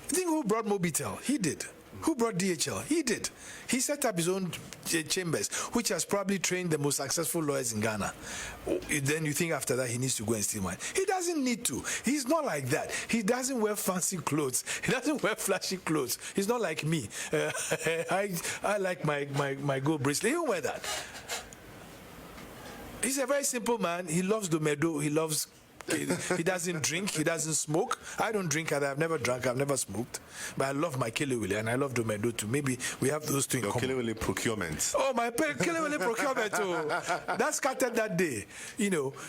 Think who brought Mobitel? He did. Who brought DHL? He did. He set up his own chambers, which has probably trained the most successful lawyers in Ghana. Then you think after that he needs to go and steal money. He doesn't need to. He's not like that. He doesn't wear fancy clothes. He doesn't wear flashy clothes. He's not like me. I like my gold bracelet. He won't wear that. He's a very simple man. He loves Domedo. He loves... He doesn't drink, he doesn't smoke. I don't drink either. I've never drunk, I've never smoked. But I love my Kelewele and I love Domedo too. Maybe we have those two in common. Your Kelewele procurement. Oh, my Kelewele procurement too. That started that day,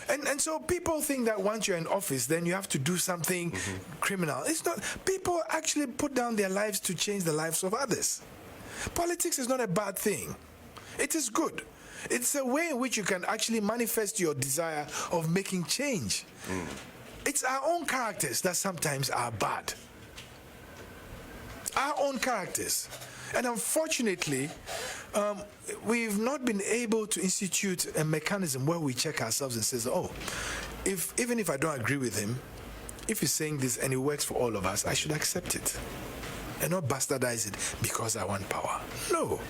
And so people think that once you're in office, then you have to do something criminal. It's not. People actually put down their lives to change the lives of others. Politics is not a bad thing. It is good. It's a way in which you can actually manifest your desire of making change. It's our own characters that sometimes are bad. Our own characters. And unfortunately, we've not been able to institute a mechanism where we check ourselves and say, oh, even if I don't agree with him, if he's saying this and it works for all of us, I should accept it. And not bastardize it because I want power. No.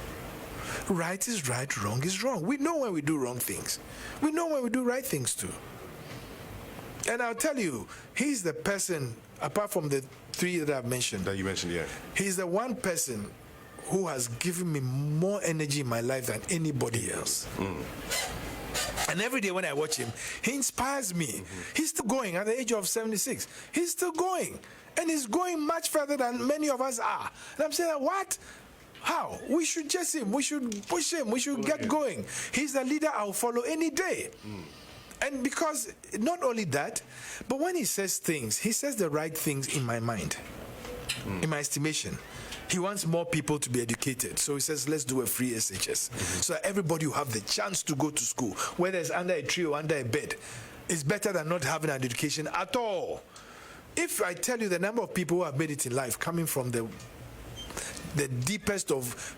Right is right, wrong is wrong. We know when we do wrong things. We know when we do right things too. And I'll tell you, he's the person, apart from the three that I've mentioned. That you mentioned, yeah. He's the one person who has given me more energy in my life than anybody else. And every day when I watch him, he inspires me. He's still going at the age of 76. He's still going. And he's going much further than many of us are. And I'm saying, what? How? We should chase him. We should push him. We should get going. He's the leader I'll follow any day. And because not only that, but when he says things, he says the right things in my mind, in my estimation. He wants more people to be educated. So he says, let's do a free SHS. So that everybody will have the chance to go to school, whether it's under a tree or under a bed. It's better than not having an education at all. If I tell you the number of people who have made it in life coming from the deepest of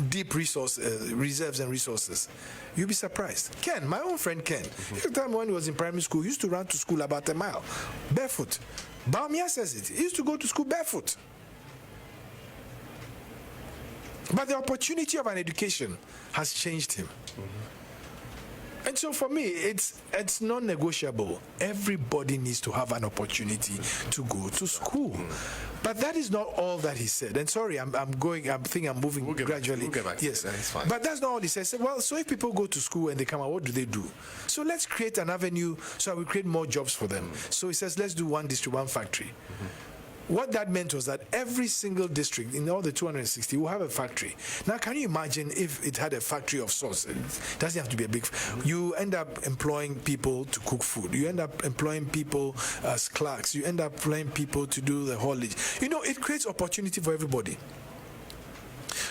deep reserves and resources, you'll be surprised. Ken, my own friend Ken, every time when he was in primary school, he used to run to school about a mile, barefoot. Baumia says it. He used to go to school barefoot. But the opportunity of an education has changed him. And so for me, it's non-negotiable. Everybody needs to have an opportunity to go to school. But that is not all that he said. And sorry, I'm moving gradually. We'll get back. Yes, it's fine. But that's not all he said. Well, so if people go to school and they come out, what do they do? So let's create an avenue so we create more jobs for them. So he says, let's do one district, one factory. What that meant was that every single district in all the 260 will have a factory. Now, can you imagine if it had a factory of sorts? It doesn't have to be a big. You end up employing people to cook food. You end up employing people as clerks. You end up employing people to do the haulage. It creates opportunity for everybody.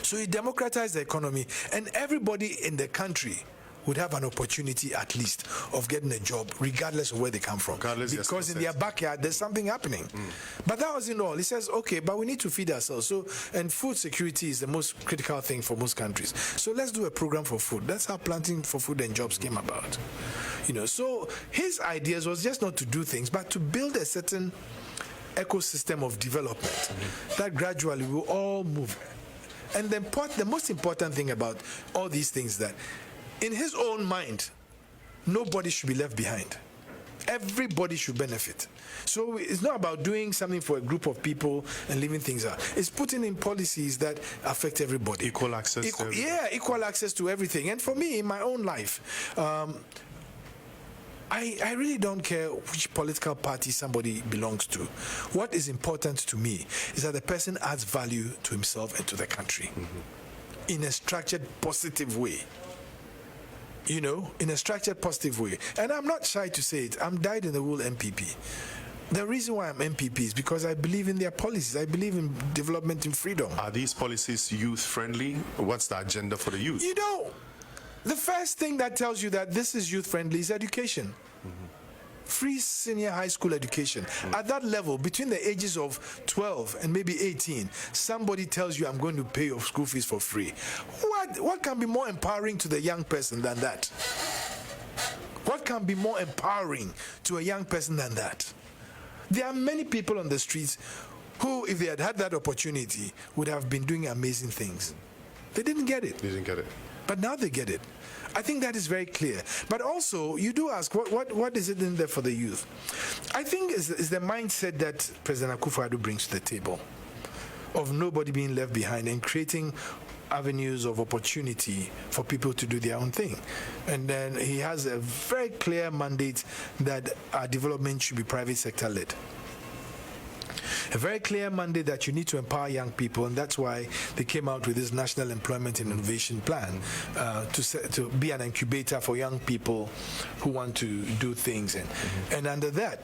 So you democratize the economy, and everybody in the country would have an opportunity at least of getting a job regardless of where they come from. Because in their backyard there's something happening. But that wasn't all. He says, okay, but we need to feed ourselves. And food security is the most critical thing for most countries. So let's do a program for food. That's how Planting for Food and Jobs came about. So his ideas was just not to do things, but to build a certain ecosystem of development that gradually will all move. And the most important thing about all these things that in his own mind, nobody should be left behind. Everybody should benefit. So it's not about doing something for a group of people and leaving things out. It's putting in policies that affect everybody. Equal access to everything. Yeah, equal access to everything. And for me, in my own life, I really don't care which political party somebody belongs to. What is important to me is that the person adds value to himself and to the country in a structured, positive way. You know, in a structured, positive way. And I'm not shy to say it. I'm dyed-in-the-wool MPP. The reason why I'm MPP is because I believe in their policies. I believe in development and freedom. Are these policies youth-friendly? What's the agenda for the youth? You know, the first thing that tells you that this is youth-friendly is education. Free senior high school education. At that level, between the ages of 12 and maybe 18, somebody tells you, I'm going to pay your school fees for free. What can be more empowering to the young person than that? What can be more empowering to a young person than that? There are many people on the streets who, if they had had that opportunity, would have been doing amazing things. They didn't get it. They didn't get it. But now they get it. I think that is very clear. But also, you do ask, what is it in there for the youth? I think is the mindset that President Akufo-Addo brings to the table, of nobody being left behind and creating avenues of opportunity for people to do their own thing. And then he has a very clear mandate that our development should be private sector led. A very clear mandate that you need to empower young people, and that's why they came out with this National Employment and Innovation Plan to be an incubator for young people who want to do things. And under that,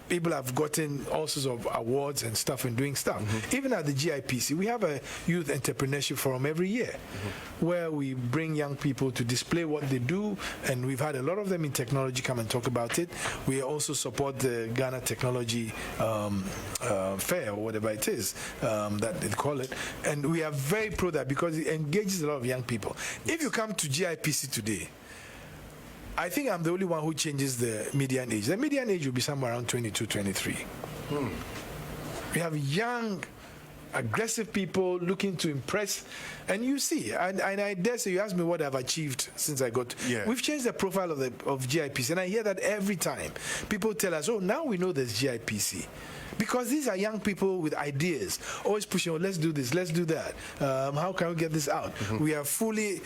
people have gotten all sorts of awards and stuff and doing stuff. Even at the GIPC, we have a youth entrepreneurship forum every year where we bring young people to display what they do, and we've had a lot of them in technology come and talk about it. We also support the Ghana Technology Fair, or whatever it is that they call it, and we are very pro that because it engages a lot of young people. If you come to GIPC today, I think I'm the only one who changes the median age. The median age will be somewhere around 22, 23. We have young, aggressive people looking to impress. And you see, and I dare say, you ask me what I've achieved since I got. Yeah. We've changed the profile of GIPC. And I hear that every time. People tell us, oh, now we know there's GIPC. Because these are young people with ideas, always pushing, oh, let's do this, let's do that. How can we get this out? We are fully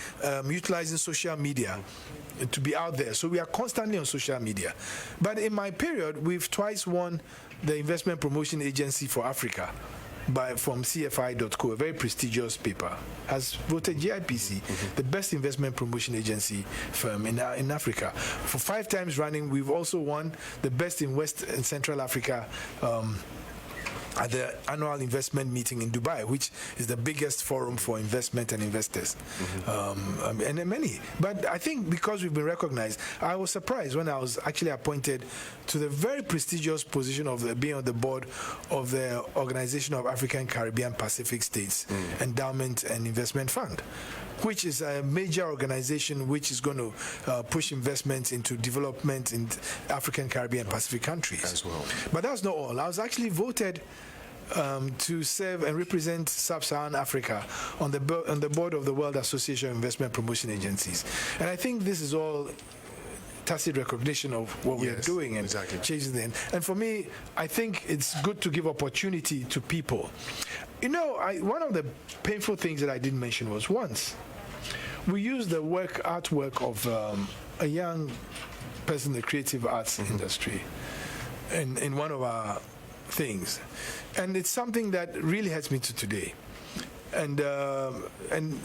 utilizing social media to be out there. So we are constantly on social media. But in my period, we've twice won the Investment Promotion Agency for Africa from CFI.co, a very prestigious paper, has voted GIPC the best investment promotion agency firm in Africa. For 5 times running, we've also won the best in West and Central Africa at the annual investment meeting in Dubai, which is the biggest forum for investment and investors, and many. But I think because we've been recognized, I was surprised when I was actually appointed to the very prestigious position of being on the board of the Organization of African, Caribbean, Pacific States Endowment and Investment Fund, which is a major organization which is going to push investments into development in African, Caribbean, Pacific countries. As well. But that's not all. I was actually voted to serve and represent Sub-Saharan Africa on the board of the World Association of Investment Promotion Agencies. And I think this is all tacit recognition of what we are doing and changing the end. And for me, I think it's good to give opportunity to people. You know, one of the painful things that I didn't mention was once we used the artwork of a young person in the creative arts industry in one of our things. And it's something that really hurts me to today. And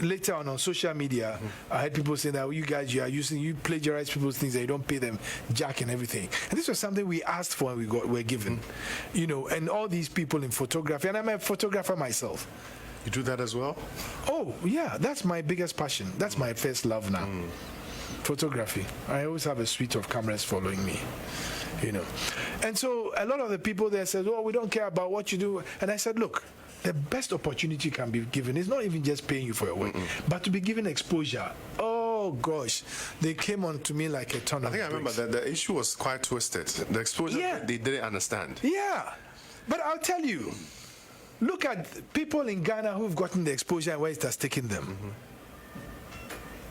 later on social media, I had people saying that you plagiarize people's things and you don't pay them jack and everything. And this was something we asked for and we're given. You know, and all these people in photography, and I'm a photographer myself. You do that as well? Oh, yeah, that's my biggest passion. That's my first love now. Photography. I always have a suite of cameras following me. You know. And so a lot of the people there said, oh, we don't care about what you do. And I said, look, the best opportunity can be given is not even just paying you for your work, but to be given exposure. Oh gosh, they came on to me like a ton of I think I remember that the issue was quite twisted. The exposure, they didn't understand. Yeah, but I'll tell you, look at people in Ghana who've gotten the exposure and where it has taken them.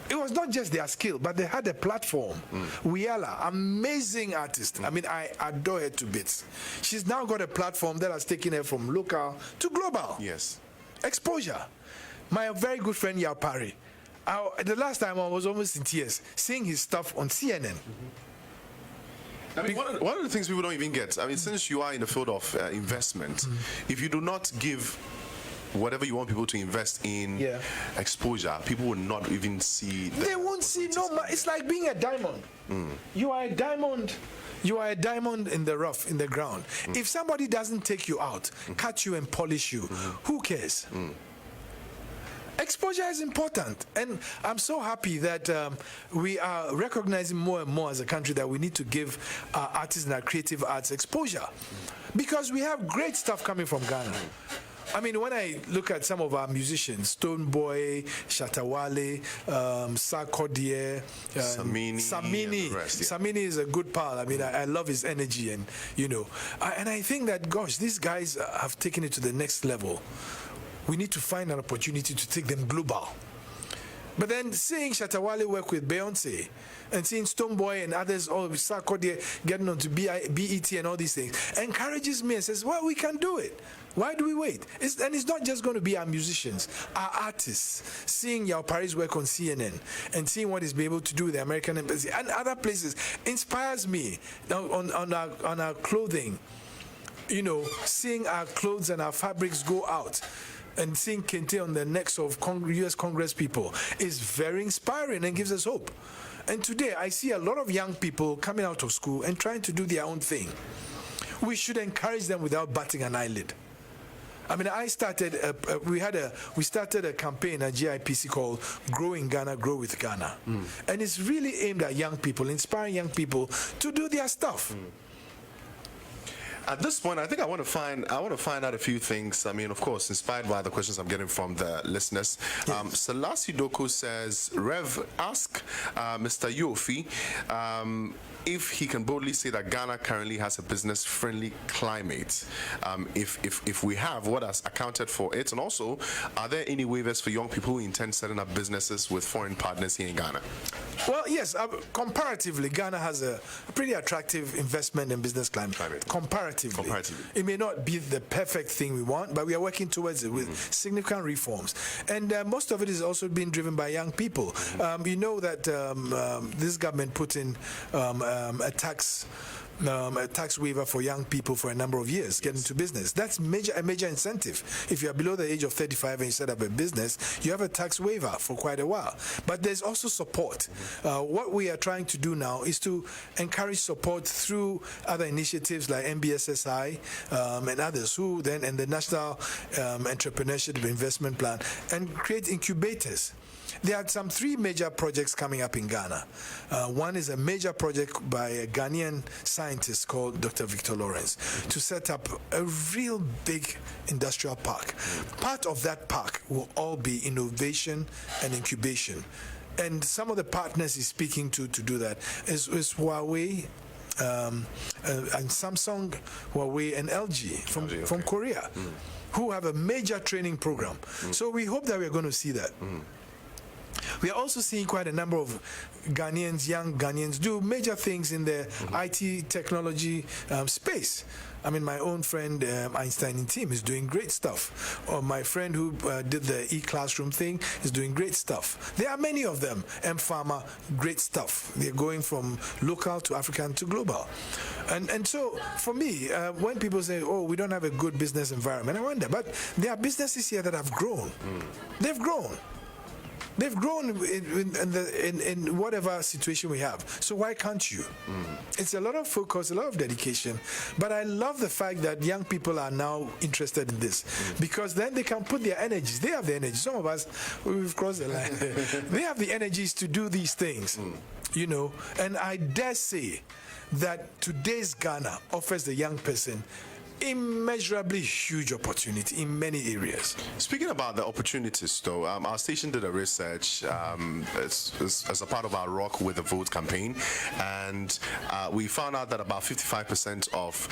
It was not just their skill, but they had a platform. Wiala, amazing artist. I mean, I adore her to bits. She's now got a platform that has taken her from local to global. Yes. Exposure. My very good friend Yapari, the last time I was almost in tears seeing his stuff on CNN. I mean, one of the things people don't even get, I mean, since you are in the field of investment, if you do not give whatever you want people to invest in exposure, people will not even see. They won't see it's like being a diamond. You are a diamond. You are a diamond in the rough, in the ground. If somebody doesn't take you out, cut you and polish you, who cares? Exposure is important, and I'm so happy that we are recognizing more and more as a country that we need to give our artists and our creative arts exposure, because we have great stuff coming from Ghana. I mean, when I look at some of our musicians, Stoneboy, Shatawale, Sarkodie, Samini. Samini is a good pal. I mean, I love his energy, and and I think that, gosh, these guys have taken it to the next level. We need to find an opportunity to take them global. But then seeing Shatawale work with Beyonce, and seeing Stoneboy and others, all Sarkodie getting onto BET and all these things, encourages me and says, well, we can do it. Why do we wait? And it's not just going to be our musicians, our artists. Seeing Yao Paris work on CNN and seeing what he's been able to do with the American Embassy and other places inspires me. Now, on our clothing, seeing our clothes and our fabrics go out, and seeing Kente on the necks of U.S. Congress people is very inspiring and gives us hope. And today, I see a lot of young people coming out of school and trying to do their own thing. We should encourage them without batting an eyelid. I mean, we started a campaign at GIPC called Grow in Ghana, Grow with Ghana. And it's really aimed at young people, inspiring young people to do their stuff. At this point, I think I want to find out a few things. I mean, of course, inspired by the questions I'm getting from the listeners. Selassie Doku says, Rev, ask Mr. Yofi if he can boldly say that Ghana currently has a business-friendly climate. If we have, what has accounted for it? And also, are there any waivers for young people who intend setting up businesses with foreign partners here in Ghana? Well, yes. Comparatively, Ghana has a pretty attractive investment and business climate. Comparatively. It may not be the perfect thing we want, but we are working towards it with significant reforms. And most of it is also being driven by young people. You know that this government put in a tax waiver for young people for a number of years, getting into business. That's a major incentive. If you are below the age of 35 and you set up a business, you have a tax waiver for quite a while. But there's also support. What we are trying to do now is to encourage support through other initiatives like MBSSI and others, and the National Entrepreneurship Investment Plan, and create incubators. There are some 3 major projects coming up in Ghana. One is a major project by a Ghanaian scientist called Dr. Victor Lawrence to set up a real big industrial park. Part of that park will all be innovation and incubation. And some of the partners he's speaking to do that is Huawei, and Samsung, Huawei, and LG from Korea, who have a major training program. So we hope that we're going to see that. We are also seeing quite a number of young Ghanaians do major things in the IT technology space. I mean, my own friend Einstein in team is doing great stuff. Or my friend who did the e-classroom thing is doing great stuff. There are many of them. M-Pharma, great stuff. They're going from local to African to global. And so, for me, when people say, oh, we don't have a good business environment, I wonder, but there are businesses here that have grown. They've grown. They've grown in whatever situation we have. So why can't you? It's a lot of focus, a lot of dedication. But I love the fact that young people are now interested in this, because then they can put their energies. They have the energy. Some of us, we've crossed the line. They have the energies to do these things, And I dare say that today's Ghana offers the young person immeasurably huge opportunity in many areas. Speaking about the opportunities, though, our station did a research as a part of our Rock with the Vote campaign, and we found out that about 55% of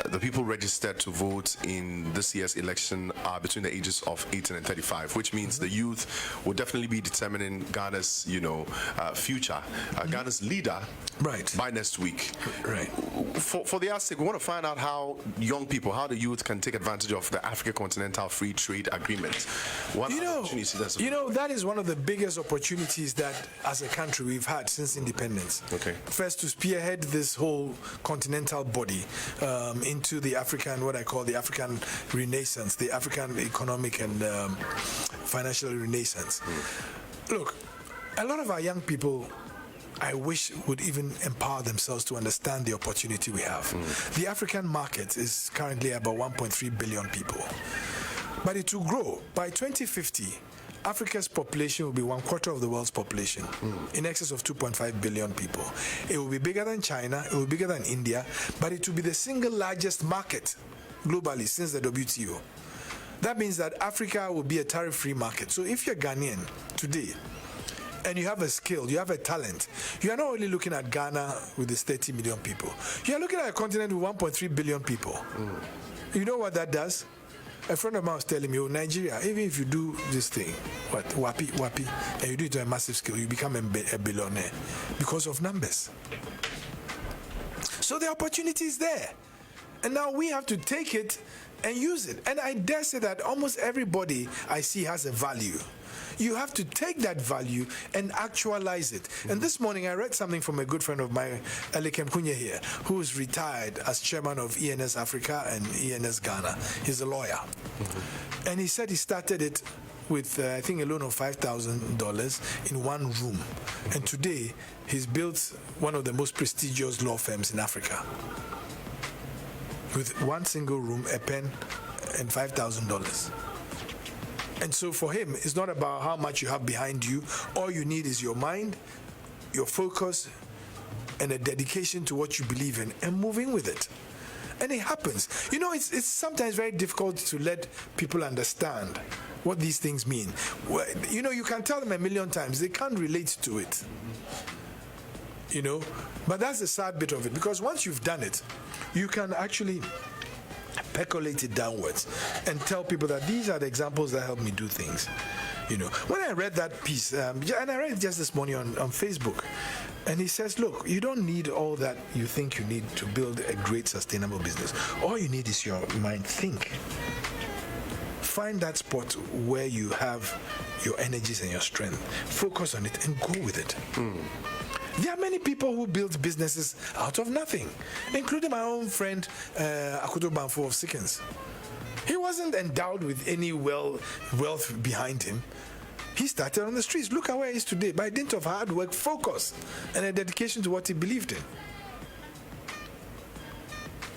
the people registered to vote in this year's election are between the ages of 18 and 35, which means the youth will definitely be determining Ghana's future, Ghana's leader, by next week. Right. For the sake, we want to find out about how young people, how the youth can take advantage of the Africa Continental Free Trade Agreement. What opportunities does it? You know, that is one of the biggest opportunities that, as a country, we've had since independence. Okay. First, to spearhead this whole continental body into the African, what I call the African Renaissance, the African economic and financial renaissance. Look, a lot of our young people, I wish, would even empower themselves to understand the opportunity we have. The African market is currently about 1.3 billion people, but it will grow. By 2050, Africa's population will be 1/4 of the world's population, in excess of 2.5 billion people. It will be bigger than China, it will be bigger than India, but it will be the single largest market globally since the WTO. That means that Africa will be a tariff-free market. So if you're Ghanaian today, and you have a skill, you have a talent, you are not only looking at Ghana with its 30 million people, you are looking at a continent with 1.3 billion people. You know what that does? A friend of mine was telling me, Nigeria, even if you do this thing, wapi, and you do it to a massive scale, you become a billionaire because of numbers. So the opportunity is there. And now we have to take it and use it. And I dare say that almost everybody I see has a value. You have to take that value and actualize it. And this morning I read something from a good friend of mine, Elikem Kunye here, who is retired as chairman of ENS Africa and ENS Ghana. He's a lawyer. And he said he started it with, I think, a loan of $5,000 in one room. And today he's built one of the most prestigious law firms in Africa, with one single room, a pen, and $5,000. And so for him, it's not about how much you have behind you. All you need is your mind, your focus, and a dedication to what you believe in, and moving with it. And it happens. You know, it's sometimes very difficult to let people understand what these things mean. You know, you can tell them a million times, they can't relate to it. You know, but that's the sad bit of it, because once you've done it, you can actually percolate it downwards and tell people that these are the examples that help me do things. You know, when I read that piece, and I read it just this morning on Facebook, and he says, look, you don't need all that you think you need to build a great sustainable business. All you need is your mind. Think. Find that spot where you have your energies and your strength. Focus on it and go with it. There are many people who build businesses out of nothing, including my own friend Akuto Banfo of Sickens. He wasn't endowed with any wealth behind him. He started on the streets. Look at where he is today, by dint of hard work, focus, and a dedication to what he believed in.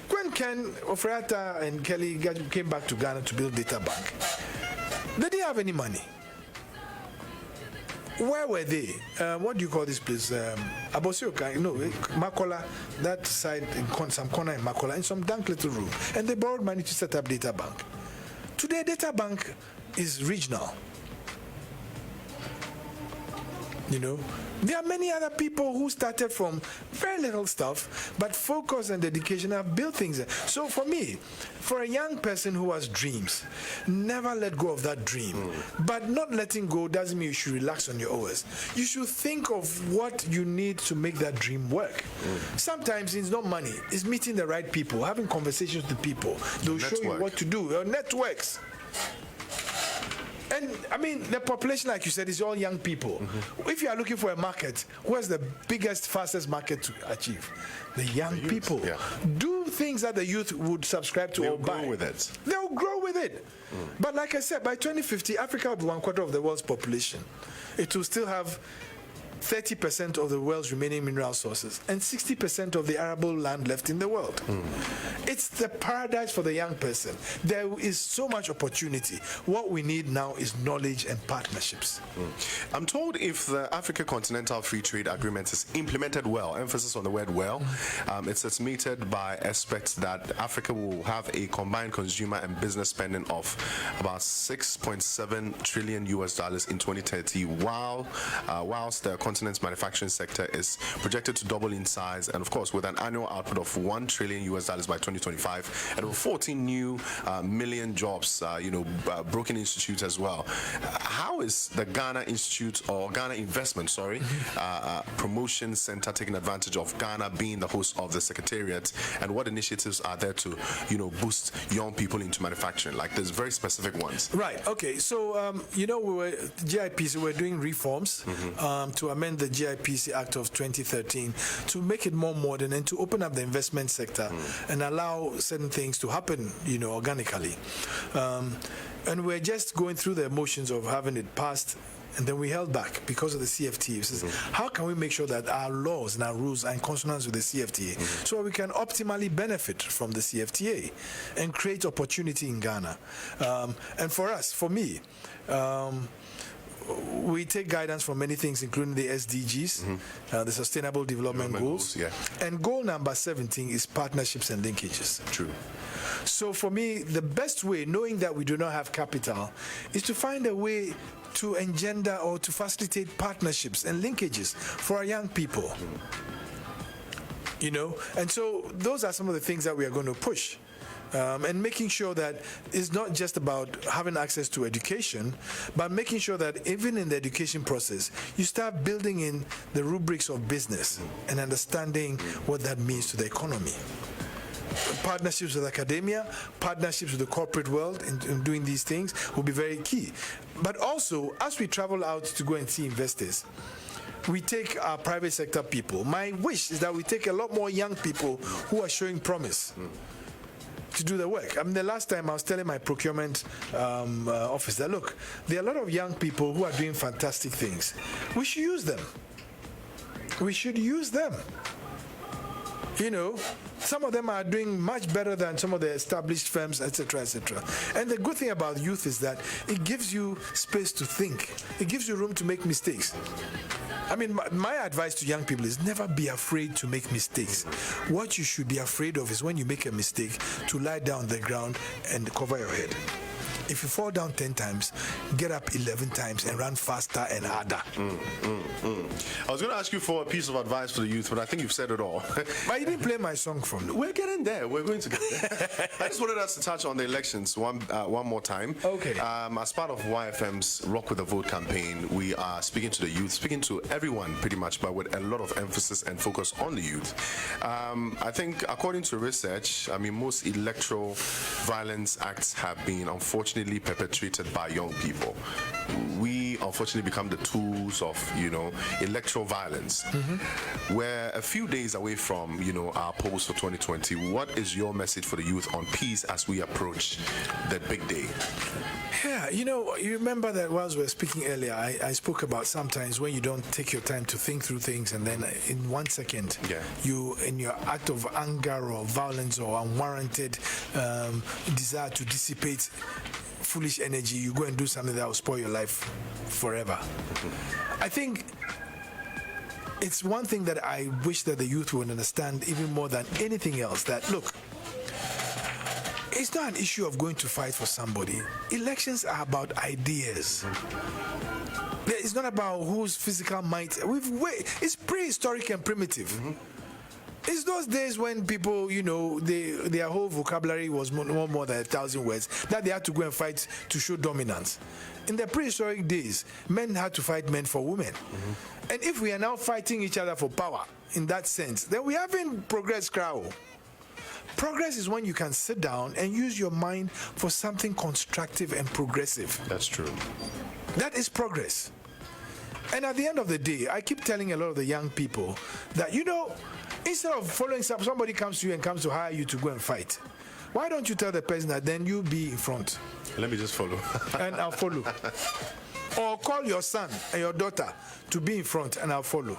When Ken Ofrata and Kelly came back to Ghana to build Data Bank, they didn't have any money. Where were they? What do you call this place? Abosioka, no, Makola, that side, in some corner in Makola, in some dank little room. And they borrowed money to set up Data Bank. Today, Data Bank is regional. You know, there are many other people who started from very little stuff, but focus and dedication have built things. So for me, for a young person who has dreams, never let go of that dream. But not letting go doesn't mean you should relax on your oars. You should think of what you need to make that dream work. Sometimes it's not money, it's meeting the right people, having conversations with people. They'll show you what to do. Your networks. And I mean, the population, like you said, is all young people. If you are looking for a market, where's the biggest, fastest market to achieve? The young people. Yeah. Do things that the youth would subscribe to or buy. They'll grow with it. They'll grow with it. But like I said, by 2050, Africa will be 1/4 of the world's population. It will still have 30% of the world's remaining mineral sources and 60% of the arable land left in the world. It's the paradise for the young person. There is so much opportunity. What we need now is knowledge and partnerships. I'm told if the Africa Continental Free Trade Agreement is implemented well, emphasis on the word well, it's estimated by experts that Africa will have a combined consumer and business spending of about $6.7 trillion in 2030, whilst the continent's manufacturing sector is projected to double in size, and of course, with an annual output of $1 trillion by 2025, and over 14 new million jobs, broken institutes as well. How is the Ghana Institute or Ghana Investment, Promotion Center taking advantage of Ghana being the host of the Secretariat, and what initiatives are there to, boost young people into manufacturing? Like, there's very specific ones. Right. Okay. So, GIPC, we're doing reforms to amend the GIPC Act of 2013 to make it more modern and to open up the investment sector and allow certain things to happen, organically. And we're just going through the motions of having it passed, and then we held back because of the CFTA. How can we make sure that our laws and our rules are in consonance with the CFTA so we can optimally benefit from the CFTA and create opportunity in Ghana? And for me, we take guidance from many things, including the SDGs, the Sustainable Development Goals. And goal number 17 is partnerships and linkages. True. So for me, the best way, knowing that we do not have capital, is to find a way to engender or to facilitate partnerships and linkages for our young people. And so those are some of the things that we are going to push. And making sure that it's not just about having access to education, but making sure that even in the education process, you start building in the rubrics of business and understanding what that means to the economy. Partnerships with academia, partnerships with the corporate world in doing these things will be very key. But also, as we travel out to go and see investors, we take our private sector people. My wish is that we take a lot more young people who are showing promise to do the work. I mean, the last time I was telling my procurement office that, look, there are a lot of young people who are doing fantastic things. We should use them. We should use them. Some of them are doing much better than some of the established firms, etc., etc. And the good thing about youth is that it gives you space to think. It gives you room to make mistakes. I mean, my advice to young people is never be afraid to make mistakes. What you should be afraid of is when you make a mistake, to lie down on the ground and cover your head. If you fall down 10 times, get up 11 times and run faster and harder. I was going to ask you for a piece of advice for the youth, but I think you've said it all. But you didn't play my song for me. We're getting there. We're going to get there. I just wanted us to touch on the elections one more time. Okay. As part of YFM's Rock with the Vote campaign, we are speaking to the youth, speaking to everyone pretty much, but with a lot of emphasis and focus on the youth. I think, according to research, most electoral violence acts have been unfortunately perpetrated by young people. We unfortunately become the tools of, electoral violence. We're a few days away from, our polls for 2020. What is your message for the youth on peace as we approach that big day? Yeah, you remember that whilst we were speaking earlier, I spoke about sometimes when you don't take your time to think through things, and then in 1 second, you, in your act of anger or violence or unwarranted desire to dissipate foolish energy, you go and do something that will spoil your life forever. I think it's one thing that I wish that the youth would understand even more than anything else, that, look, it's not an issue of going to fight for somebody. Elections are about ideas. It's not about whose physical might. It's prehistoric and primitive. It's those days when people, their whole vocabulary was more than 1,000 words, that they had to go and fight to show dominance. In the prehistoric days, men had to fight men for women. And if we are now fighting each other for power in that sense, then we haven't progressed, crowd. Progress is when you can sit down and use your mind for something constructive and progressive. That's true. That is progress. And at the end of the day, I keep telling a lot of the young people that, instead of following somebody comes to you and comes to hire you to go and fight, why don't you tell the person that then you be in front? Let me just follow. And I'll follow. Or call your son and your daughter to be in front and I'll follow.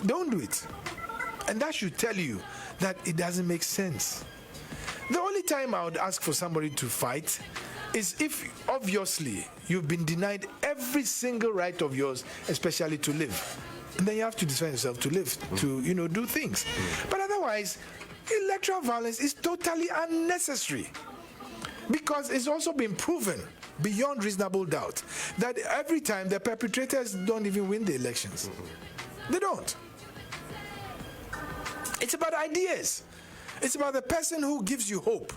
Don't do it. And that should tell you that it doesn't make sense. The only time I would ask for somebody to fight is if, obviously, you've been denied every single right of yours, especially to live. And then you have to defend yourself to live, to, do things. But otherwise, electoral violence is totally unnecessary. Because it's also been proven beyond reasonable doubt, that every time the perpetrators don't even win the elections. They don't. It's about ideas. It's about the person who gives you hope.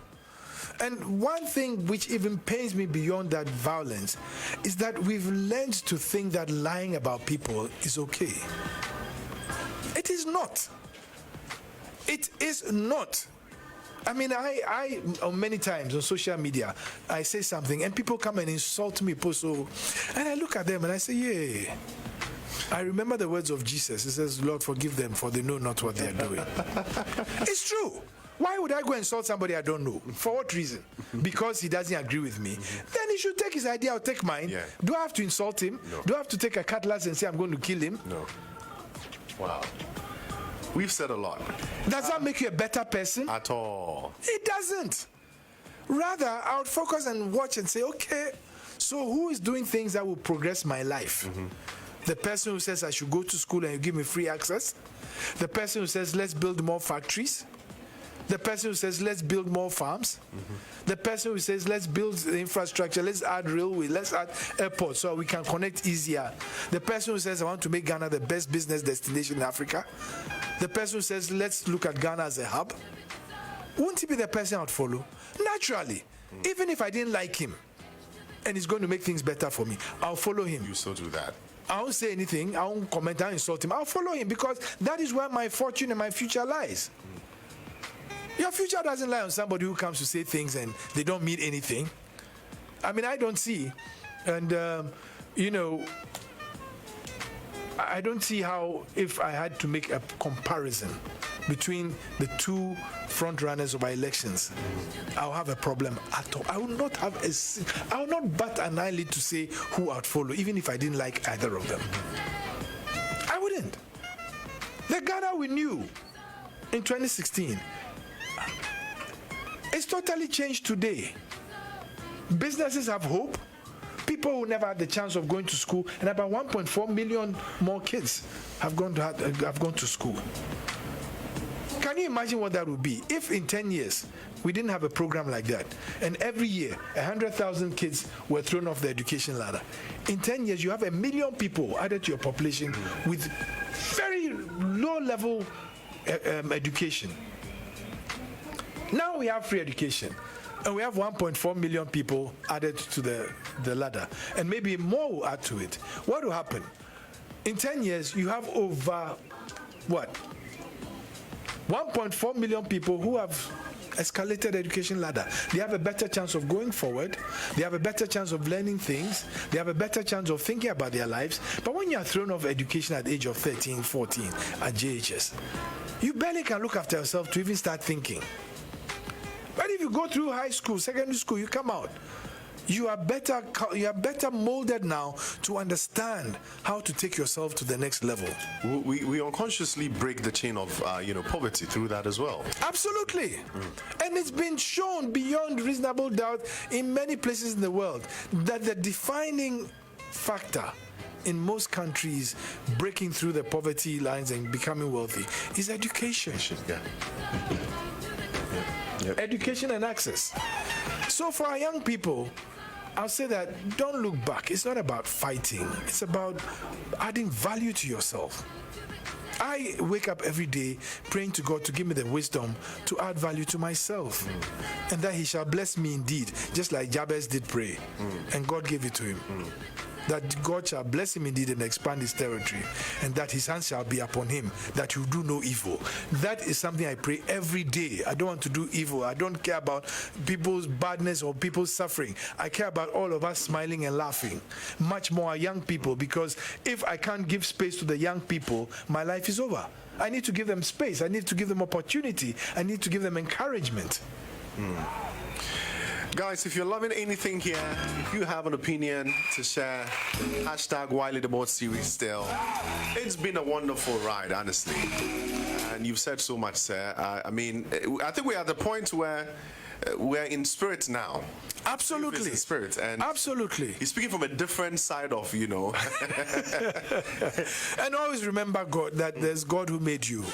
And one thing which even pains me beyond that violence is that we've learned to think that lying about people is okay. It is not. It is not. I mean, I many times on social media, I say something and people come and insult me, and I look at them and I say, yeah. I remember the words of Jesus. He says, Lord, forgive them, for they know not what they are doing. It's true. Why would I go insult somebody I don't know? For what reason? Because he doesn't agree with me. Then he should take his idea, I'll take mine. Yeah. Do I have to insult him? No. Do I have to take a cutlass and say I'm going to kill him? No. Wow. We've said a lot. Does that make you a better person? At all. It doesn't. Rather, I would focus and watch and say, okay, so who is doing things that will progress my life? The person who says I should go to school and you give me free access? The person who says let's build more factories? The person who says let's build more farms? The person who says let's build the infrastructure, let's add railway, let's add airports so we can connect easier? The person who says I want to make Ghana the best business destination in Africa? The person who says let's look at Ghana as a hub? Wouldn't he be the person I'd follow? Naturally. Even if I didn't like him and he's going to make things better for me, I'll follow him. You so do that. I won't say anything, I won't comment, I won't insult him. I'll follow him because that is where my fortune and my future lies. Your future doesn't lie on somebody who comes to say things and they don't mean anything. I mean, I don't see. And, I don't see how, if I had to make a comparison between the two front runners of our elections, I'll have a problem at all. I will not have I will not bat an eyelid to say who I'd follow, even if I didn't like either of them. I wouldn't. The Ghana we knew in 2016, it's totally changed today. Businesses have hope. People who never had the chance of going to school, and about 1.4 million more kids have gone to school. Can you imagine what that would be if in 10 years we didn't have a program like that, and every year 100,000 kids were thrown off the education ladder? In 10 years, you have 1 million people added to your population with very low-level education. Now we have free education. And we have 1.4 million people added to the ladder. And maybe more will add to it. What will happen? In 10 years, you have over, 1.4 million people who have escalated education ladder. They have a better chance of going forward. They have a better chance of learning things. They have a better chance of thinking about their lives. But when you are thrown off education at the age of 13, 14 at JHS, you barely can look after yourself to even start thinking. But if you go through high school, secondary school, you come out, you are better molded now to understand how to take yourself to the next level. We unconsciously break the chain of poverty through that as well. Absolutely. And it's been shown beyond reasonable doubt in many places in the world that the defining factor in most countries breaking through the poverty lines and becoming wealthy is education. Yeah. Yep. Education and access. So for our young people, I'll say that don't look back. It's not about fighting. It's about adding value to yourself. I wake up every day praying to God to give me the wisdom to add value to myself. And that he shall bless me indeed, just like Jabez did pray. And God gave it to him. That God shall bless him indeed and expand his territory, and that his hands shall be upon him, that he will do no evil. That is something I pray every day. I don't want to do evil. I don't care about people's badness or people's suffering. I care about all of us smiling and laughing. Much more our young people, because if I can't give space to the young people, my life is over. I need to give them space. I need to give them opportunity. I need to give them encouragement. Guys, if you're loving anything here, if you have an opinion to share, hashtag Wiley the Board series still. It's been a wonderful ride, honestly. And you've said so much, sir. I think we're at the point where we're in spirit now. Absolutely. In spirit. And absolutely. He's speaking from a different side of, And always remember God, that there's God who made you.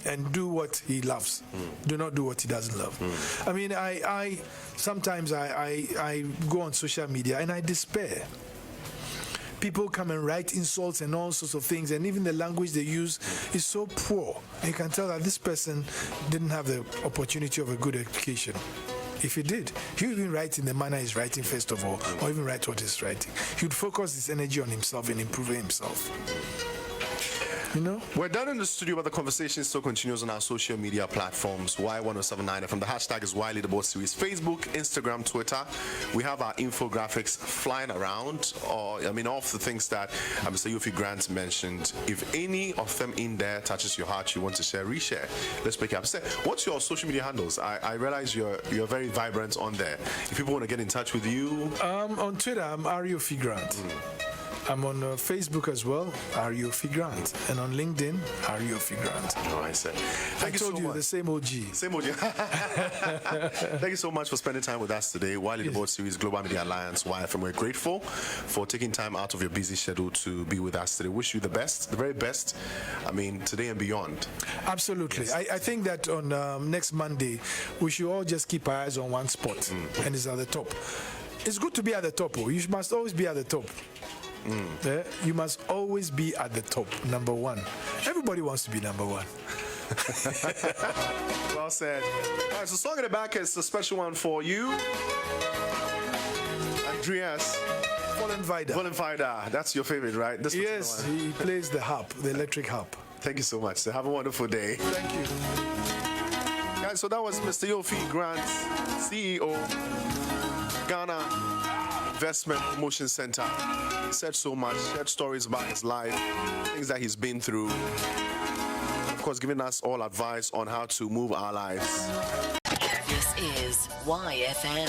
and do what he loves. Do not do what he doesn't love. I mean, I sometimes I go on social media and I despair. People come and write insults and all sorts of things, and even the language they use is so poor. And you can tell that this person didn't have the opportunity of a good education. If he did, he would even write in the manner he's writing first of all, or even write what he's writing. He would focus his energy on himself and improving himself. You know? We're done in the studio, but the conversation still continues on our social media platforms. Y1079 FM. The hashtag is Y Leaderboard Series. Facebook, Instagram, Twitter. We have our infographics flying around. Of the things that Mr. Yofi Grant mentioned. If any of them in there touches your heart, you want to share, reshare. Let's pick up. What's your social media handles? I realize you're very vibrant on there. If people want to get in touch with you, on Twitter, I'm Yofi Grant. I'm on Facebook as well, Yofi Grant, and on LinkedIn, Yofi Grant. Oh, I said. I told you, the same OG. Same OG. Thank you so much for spending time with us today. Wiley the Board Series, Global Media Alliance, YFM. We're grateful for taking time out of your busy schedule to be with us today. Wish you the best, the very best. Today and beyond. Absolutely. Yes. I think that on next Monday, we should all just keep our eyes on one spot, and it's at the top. It's good to be at the top. You must always be at the top. Yeah? You must always be at the top, number one. Everybody wants to be number one. Well said. All right, so song in the back is a special one for you, Andreas. Vollenweider. That's your favorite, right? Yes, he plays the harp, the electric harp. Thank you so much. So have a wonderful day. Thank you. Guys, so that was Mr. Yofi Grant, CEO, Ghana Investment Promotion Center. He said so much, shared stories about his life, things that he's been through. Of course, giving us all advice on how to move our lives. This is YFM.